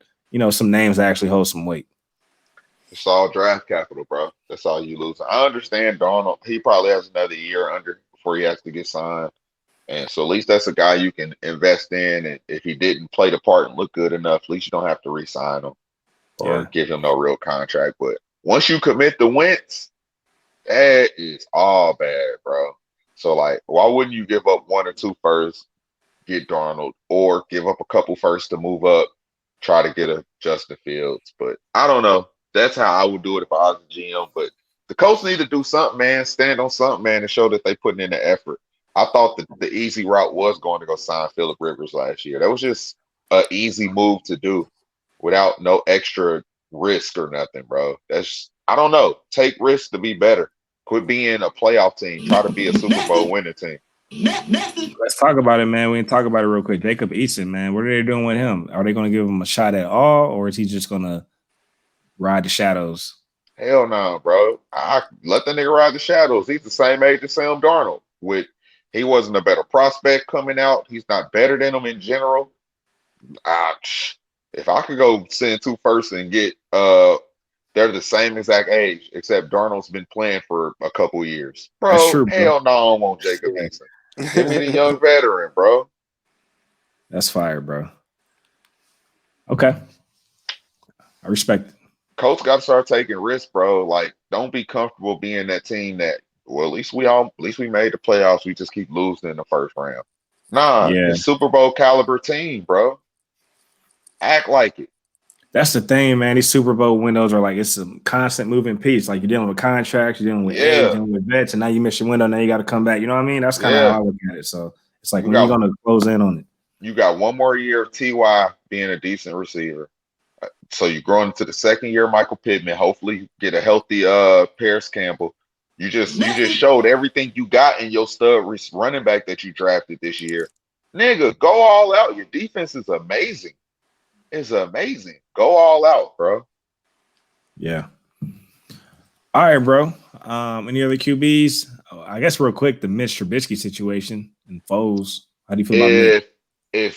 some names that actually hold some weight. It's all draft capital, bro. That's all you lose. I understand Donald. He probably has another year under before he has to get signed. And so at least that's a guy you can invest in. And if he didn't play the part and look good enough, at least you don't have to re-sign him or give him no real contract. But once you commit the Wentz, that is all bad, bro. So like, why wouldn't you give up 1 or 2 first, get Darnold, or give up a couple first to move up, try to get a Justin Fields? But I don't know. That's how I would do it if I was a GM. But the coach need to do something, man. Stand on something, man, and show that they putting in the effort. I thought that the easy route was going to go sign Phillip Rivers last year. That was just an easy move to do without no extra risk or nothing, bro. I don't know. Take risks to be better. Quit being a playoff team. Try to be a Super Bowl winning team. Let's talk about it, man. We can talk about it real quick. Jacob Eason, man. What are they doing with him? Are they going to give him a shot at all, or is he just going to ride the shadows? Hell no, bro. I let the nigga ride the shadows. He's the same age as Sam Darnold. He wasn't a better prospect coming out. He's not better than him in general. If I could go send 2 first and get they're the same exact age, except Darnold's been playing for a couple years. Bro, That's true, bro. hell no, I don't want Jacob Eason. Give me the young veteran, bro. That's fire, bro. Okay. I respect it. Coach got to start taking risks, bro. Like, don't be comfortable being that team that, well, at least we made the playoffs. We just keep losing in the first round. Nah, Yeah. it's Super Bowl caliber team, bro. Act like it. That's the thing, man. These Super Bowl windows are like it's a constant moving piece. Like you're dealing with contracts, you're dealing with age, Yeah, dealing with vets, and now you miss your window. Now you got to come back. You know what I mean? That's kind of how yeah. I look at it. So it's like You when are you got gonna close in on it? you got one more year of Ty being a decent receiver. So you're growing into the second year, Michael Pittman. Hopefully, you get a healthy Paris Campbell. You just showed everything you got in your running back that you drafted this year. Nigga, go all out. Your defense is amazing. It's amazing. Go all out, bro. Yeah. All right, bro. Any other QBs? Oh, I guess real quick, the Mitch Trubisky situation and Foles. How do you feel about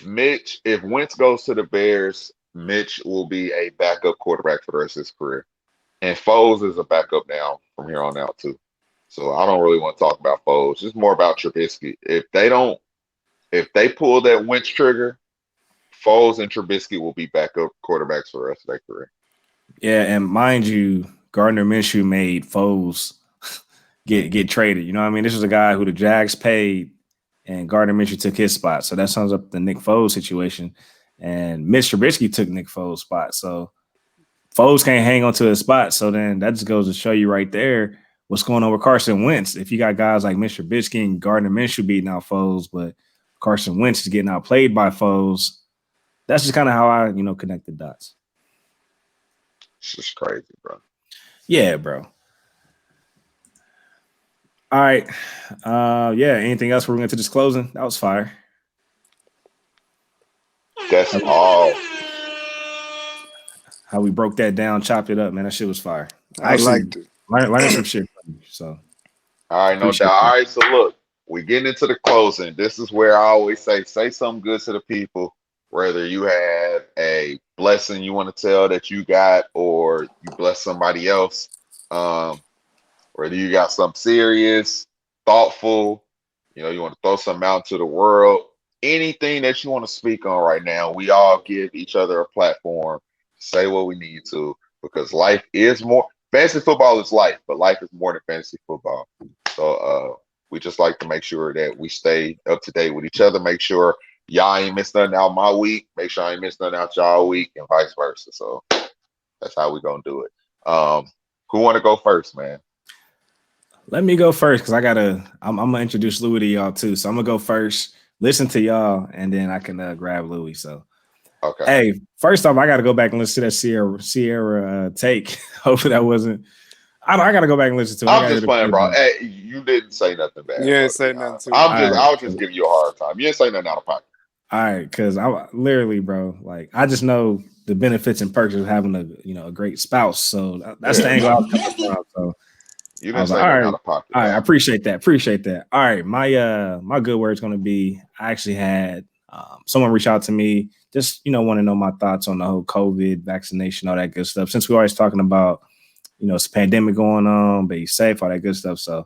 Mitch? If Wentz goes to the Bears, Mitch will be a backup quarterback for the rest of his career. And Foles is a backup now from here on out too. So I don't really want to talk about Foles. It's more about Trubisky. If they pull that Wentz trigger, Foles and Trubisky will be backup quarterbacks for the rest of their career. Yeah, and mind you, Gardner Minshew made Foles get traded. You know what I mean? This was a guy who the Jags paid, and Gardner Minshew took his spot. So that sums up the Nick Foles situation. And Mitch Trubisky took Nick Foles' spot. So Foles can't hang on to his spot. So then that just goes to show you right there what's going on with Carson Wentz. If you got guys like Mitch Trubisky and Gardner Minshew beating out Foles, but Carson Wentz is getting outplayed by Foles, that's just kind of how I, connect the dots. It's just crazy, bro. Yeah, bro. All right. Yeah, anything else we're going to this closing? That was fire. That's all. How we broke that down, chopped it up, man. That shit was fire. I liked it. Learning some shit from you. So All right, no appreciate doubt. that. All right, so look, we getting into the closing. This is where I always say something good to the people, whether you have a blessing you want to tell that you got or you bless somebody else. Whether you got something serious, thoughtful, you want to throw something out to the world, anything that you want to speak on right now, we all give each other a platform to say what we need to, because life is more, fantasy football is life, but life is more than fantasy football. So we just like to make sure that we stay up to date with each other, make sure y'all ain't missed nothing out my week, make sure I ain't missed nothing out y'all week, and vice versa. So that's how we gonna do it. Who want to go first, man? Let me go first because I'm gonna introduce Louis to y'all too. So I'm gonna go first, listen to y'all, and then I can grab Louis. So Okay. hey, first off, I gotta go back and listen to that Sierra take. Hopefully that wasn't. I gotta go back and listen to it. I'm just playing, bro. Hey, you didn't say nothing bad. You didn't say nothing to I was just giving you a hard time. You didn't say nothing out of pocket. All right, because I literally, bro, like I just know the benefits and perks of having a great spouse. So that's the angle I was coming from. So you didn't say nothing out of pocket. All right, I appreciate that. All right, my good word is going to be, I actually had someone reach out to me, just want to know my thoughts on the whole COVID vaccination, all that good stuff. Since we're always talking about it's a pandemic going on, be safe, all that good stuff. So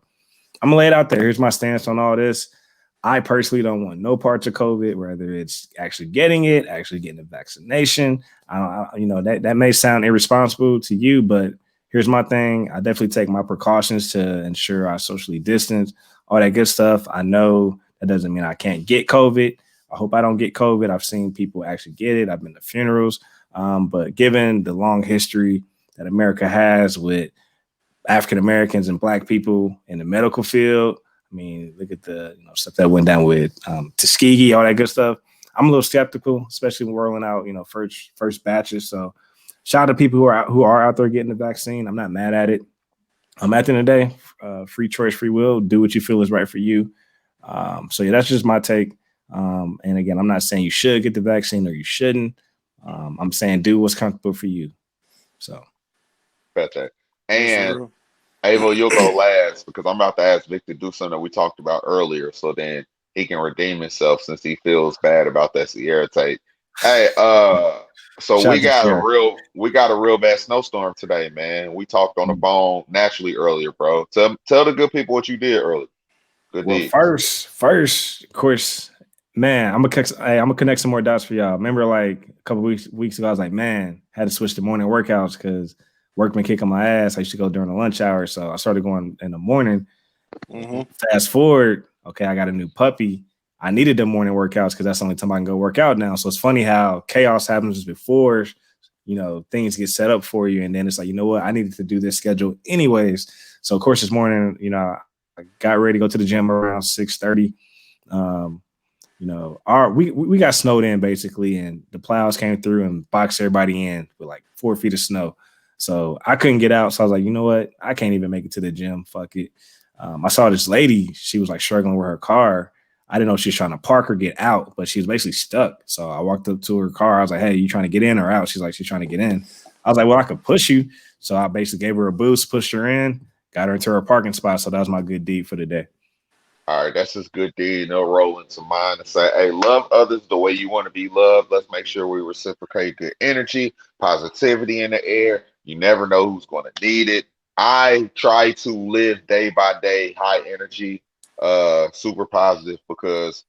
I'm gonna lay it out there. Here's my stance on all this. I personally don't want no parts of COVID, whether it's actually getting it, actually getting the vaccination. That may sound irresponsible to you, but here's my thing. I definitely take my precautions to ensure I socially distance, all that good stuff. I know that doesn't mean I can't get COVID. I hope I don't get COVID. I've seen people actually get it. I've been to funerals. But given the long history that America has with African Americans and Black people in the medical field, I mean, look at the stuff that went down with Tuskegee, all that good stuff. I'm a little skeptical, especially when rolling out first batches. So shout out to people who are out there getting the vaccine. I'm not mad at it. At the end of the day, free choice, free will. Do what you feel is right for you. So yeah, that's just my take. And again, I'm not saying you should get the vaccine or you shouldn't. I'm saying do what's comfortable for you. So, better. And Avo, you'll go last because I'm about to ask Vic to do something that we talked about earlier, so then he can redeem himself since he feels bad about that Sierra take. Hey, so we got a real bad snowstorm today, man. We talked on the phone naturally earlier, bro. Tell the good people what you did earlier. Good well, deed. first, of course, man, I'm gonna connect some more dots for y'all. Remember, like a couple weeks ago, I was like, man, had to switch to morning workouts because work been kicking my ass. I used to go during the lunch hour, so I started going in the morning. Mm-hmm. Fast forward, okay, I got a new puppy. I needed the morning workouts because that's the only time I can go work out now. So it's funny how chaos happens before, things get set up for you. And then it's like, you know what? I needed to do this schedule anyways. So, of course, this morning, I got ready to go to the gym around 6:30. We got snowed in basically, and the plows came through and boxed everybody in with like 4 feet of snow. So I couldn't get out. So I was like, you know what? I can't even make it to the gym. Fuck it. I saw this lady. She was like struggling with her car. I didn't know if she was trying to park or get out, but she was basically stuck. So I walked up to her car. I was like, hey, you trying to get in or out? She's like, she's trying to get in. I was like, well, I could push you. So I basically gave her a boost, pushed her in, got her into her parking spot. So that was my good deed for the day. All right, that's just good deed. No roll into mine and say, hey, love others the way you want to be loved. Let's make sure we reciprocate good energy, positivity in the air. You never know who's going to need it. I try to live day by day, high energy, super positive, because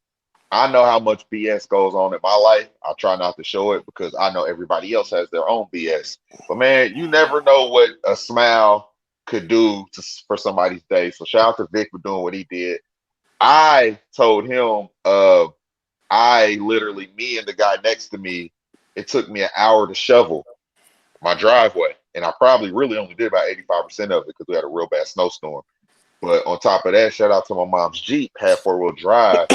I know how much BS goes on in my life. I try not to show it because I know everybody else has their own BS. But man, you never know what a smile could do for somebody's day. So shout out to Vic for doing what he did. I told him, me and the guy next to me, it took me an hour to shovel my driveway. And I probably really only did about 85% of it because we had a real bad snowstorm. But on top of that, shout out to my mom's Jeep, had 4-wheel drive.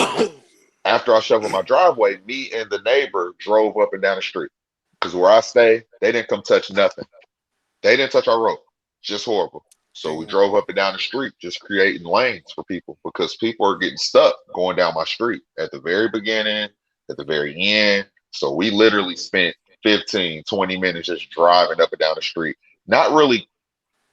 After I shoveled my driveway, me and the neighbor drove up and down the street. Because where I stay, they didn't come touch nothing. They didn't touch our road. Just horrible. So we drove up and down the street, just creating lanes for people, because people are getting stuck going down my street at the very beginning, at the very end. So we literally spent 15, 20 minutes just driving up and down the street, not really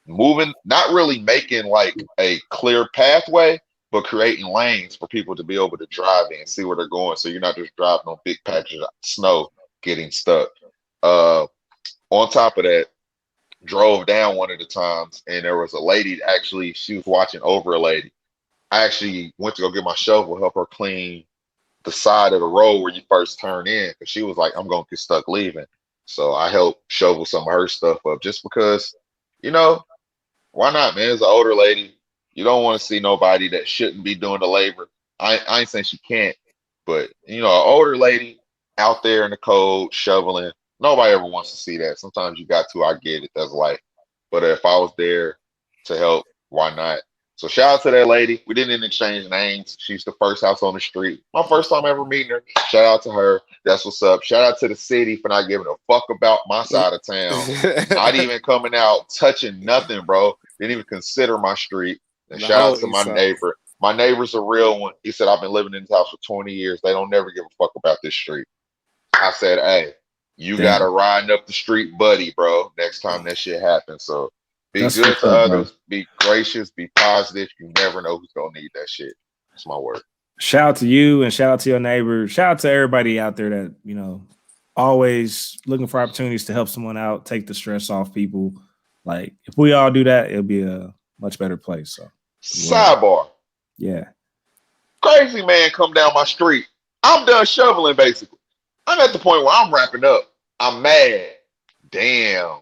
moving, not really making like a clear pathway, but creating lanes for people to be able to drive in and see where they're going. So you're not just driving on big patches of snow getting stuck. On top of that, drove down one of the times and there was a lady, actually, she was watching over a lady. I actually went to go get my shovel, help her clean the side of the road where you first turn in, because she was like, I'm going to get stuck leaving. So I helped shovel some of her stuff up just because, why not, man? It's an older lady. You don't want to see nobody that shouldn't be doing the labor. I ain't saying she can't, but, an older lady out there in the cold shoveling, nobody ever wants to see that. Sometimes you got to, I get it, that's life. But if I was there to help, why not? So shout out to that lady. We didn't exchange names. She's the first house on the street. My first time ever meeting her. Shout out to her. That's what's up. Shout out to the city for not giving a fuck about my side of town. Not even coming out, touching nothing, bro. Didn't even consider my street. And shout out to my neighbor. My neighbor's a real one. He said, I've been living in this house for 20 years. They don't never give a fuck about this street. I said, hey, you gotta ride up the street, buddy, bro. Next time that shit happens. So be good to others, bro. Be gracious, be positive. You never know who's gonna need that shit. That's my word. Shout out to you and shout out to your neighbor. Shout out to everybody out there that, always looking for opportunities to help someone out, take the stress off people. Like, if we all do that, it'll be a much better place. So sidebar. Yeah. Crazy man come down my street. I'm done shoveling basically. I'm at the point where I'm wrapping up. I'm mad. Damn,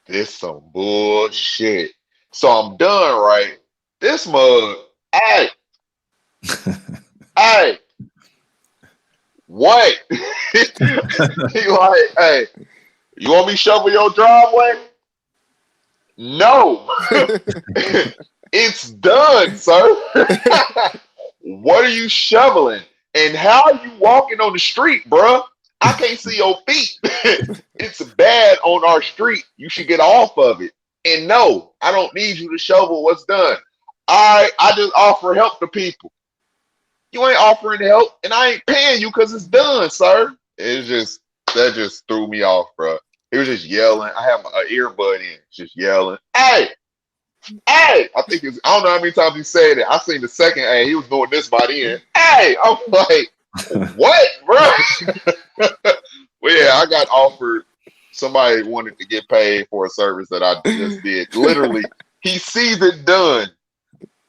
this some bullshit. So I'm done, right? This mug, hey, hey, what? He like, hey, you want me to shovel your driveway? No. It's done, sir. What are you shoveling? And how are you walking on the street, bruh? I can't see your feet. It's bad on our street. You should get off of it. And no, I don't need you to shovel what's done. I just offer help to people. You ain't offering help, and I ain't paying you because it's done, sir. That just threw me off, bro. He was just yelling. I have my earbud in, just yelling. Hey, I think I don't know how many times he said it. I seen the second hey, he was doing this by the end. Hey, I'm like, what, bro? Well, yeah, I got offered. Somebody wanted to get paid for a service that I just did. Literally, he sees it done,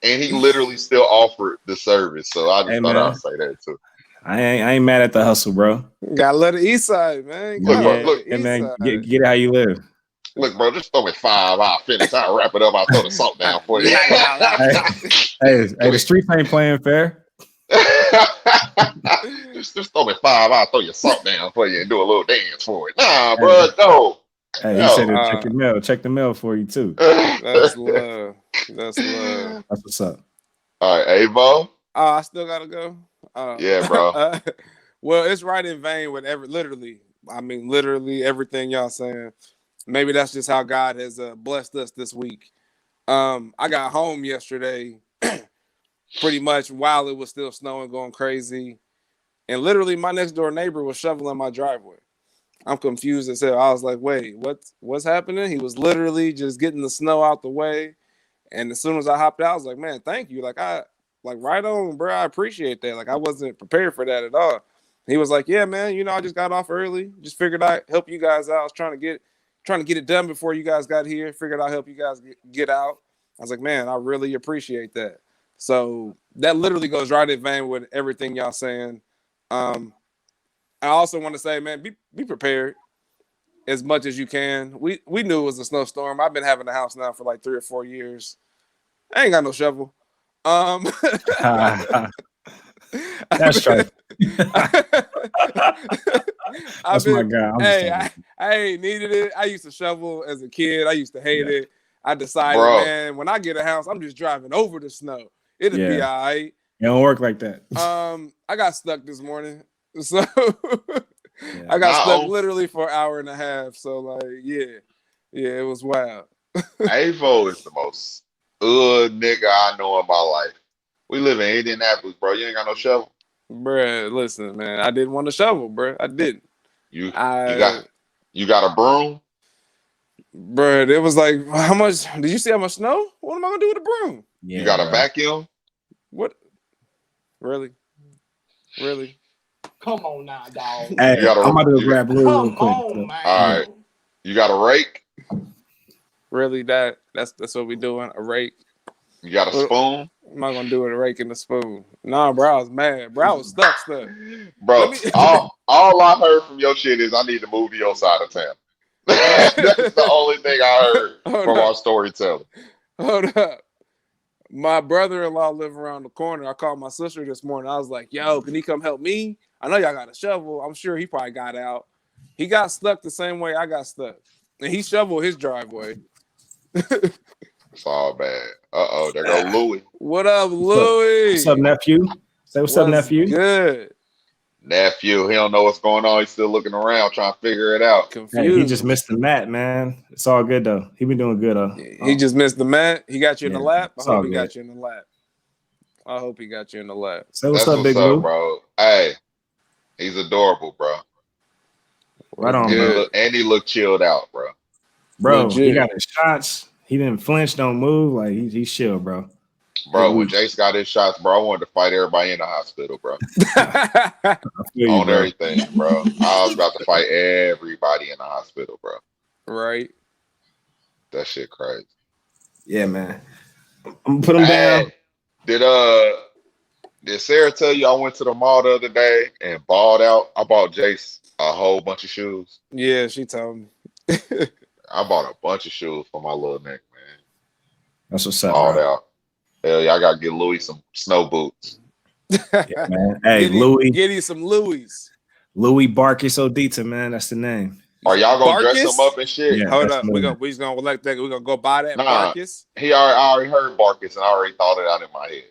and he literally still offered the service. So I just thought I'd say that too. I ain't mad at the hustle, bro. Gotta let the east side, man. Look, man, get it how you live. Look, bro, just throw me 5. I'll finish. I'll wrap it up. I'll throw the salt down for you. hey, the streets ain't playing fair. just throw me 5. I'll throw your salt down for you and do a little dance for it. Nah, bro, no. Hey, he said to check the mail. Check the mail for you too. That's love. That's love. That's what's up. All right, Avo. I still gotta go. Yeah, bro. Well, it's right in vain with literally everything y'all saying. Maybe that's just how God has blessed us this week. I got home yesterday, pretty much while it was still snowing, going crazy, and literally my next door neighbor was shoveling my driveway. I'm confused as hell. I was like, "Wait, what's happening?" He was literally just getting the snow out the way, and as soon as I hopped out, I was like, "Man, thank you." Like right on, bro. I appreciate that. Like I wasn't prepared for that at all. He was like, "Yeah, man. I just got off early. Just figured I'd help you guys out. I was trying to get it done before you guys got here. Figured I'd help you guys get out." I was like, "Man, I really appreciate that." So that literally goes right in vein with everything y'all saying. I also want to say, man, be prepared as much as you can. We knew it was a snowstorm. I've been having a house now for like 3 or 4 years. I ain't got no shovel. That's right. That's my I guy. ain't needed it. I used to shovel as a kid. I used to hate it. I decided, man, when I get a house, I'm just driving over the snow. It'll be all right. It don't work like that. I got stuck this morning. So I got stuck literally for an hour and a half. So like, yeah, it was wild. Avo is the most nigga I know in my life. We live in Indianapolis, bro. You ain't got no shovel, bruh. Listen, man, I didn't want to shovel, bruh. I didn't. You got a broom, bruh. It was like, how much? Did you see how much snow? What am I gonna do with a broom? Yeah, you got a vacuum. What? Really? Come on now, dog. Hey, I'm about to grab Lou real quick. On, man. All right. You got a rake? Really? That's what we doing? A rake? You got a spoon? I'm not gonna do it a rake and a spoon. Nah, bro, I was mad. Bro, I was stuck. Bro, all I heard from your shit is I need to move to your side of town. That's the only thing I heard from our storytelling. Hold up. My brother-in-law live around the corner. I called my sister this morning. I was like, yo, can he come help me? I know y'all got a shovel. I'm sure he probably got out. He got stuck the same way I got stuck. And he shoveled his driveway. It's all bad. Uh-oh, there go Louie. What up, Louie? What's up, nephew? Say what's up, nephew? Good. Nephew, he don't know what's going on. He's still looking around, trying to figure it out. Confused. Hey, he just missed the mat, man. It's all good, though. He been doing good, though. He just missed the mat. He got you in the lap? I hope he good. got you in the lap. I hope he got you in the lap. Say what's up, Big Lou? Bro. Hey, he's adorable, bro. Right on, bro. And he looked chilled out, bro. Bro, he got his shots. He didn't flinch, don't move. Like, he's chill, bro. Bro, when Jace got his shots, bro, I wanted to fight everybody in the hospital, bro. On everything, bro. I was about to fight everybody in the hospital, bro. Right. That shit crazy. Yeah, man. I'm gonna put him down. Did Sarah tell you I went to the mall the other day and balled out? I bought Jace a whole bunch of shoes. Yeah, she told me. I bought a bunch of shoes for my little neck, man. That's what's up, balled bro. out. Hell yeah, I gotta get Louis some snow boots. Yeah, man. Hey, Louis. Get you some Louis. Louis Barkis Odita, man. That's the name. Are y'all gonna dress him up and shit? Yeah, hold up. We just gonna let that. We're gonna go buy that Barkis. I already heard Barkis and I already thought it out in my head.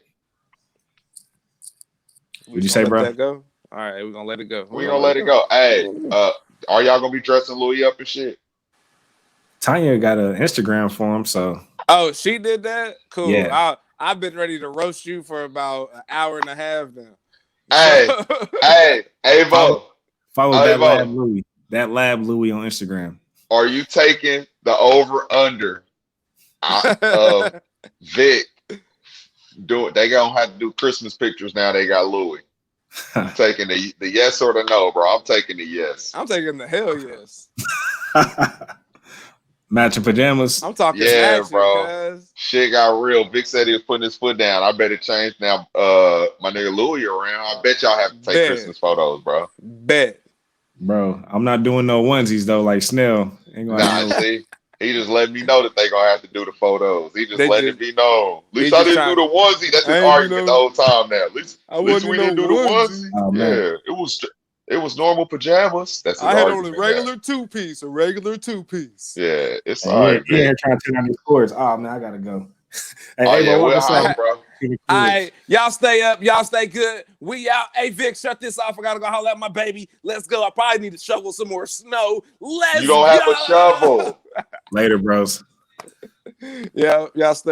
What'd you say, bro? Let that go? All right, we're gonna let it go. We're gonna let it go. Hey, are y'all gonna be dressing Louis up and shit? Tanya got an Instagram for him, so. Oh, she did that? Cool. Yeah. I've been ready to roast you for about an hour and a half now. Hey, Avo. Follow that Lab Louis. That Lab Louis on Instagram. Are you taking the over-under of Vic? They gonna have to do Christmas pictures now. They got Louis. I'm taking the yes or the no, bro. I'm taking the yes. I'm taking the hell yes. Matching pajamas. I'm talking matching, bro. Guys. Shit got real. Vic said he was putting his foot down. I bet it changed now. My nigga Louis around. I bet y'all have to take Christmas photos, bro. Bet. Bro, I'm not doing no onesies though, like Snell. See, he just let me know that they gonna have to do the photos. He just let it be known. At least I didn't do the onesie. That's his argument the whole time now. At least we didn't do the onesie. Oh, yeah, it was. It was normal pajamas. That's his I had on a argument. regular two-piece, a regular two-piece. Yeah, it's Hey, all right, yeah, man. trying to turn on these scores. Oh man, I gotta go. Hey, Oh Avo, yeah, walk we'll us holler, out. bro. To the kids. All right, y'all stay up. Y'all stay good. We out. Hey, Vic, shut this off. I gotta go holler at my baby. Let's go. I probably need to shovel some more snow. Let's You don't have a shovel. Later, bros. Yeah, y'all stay.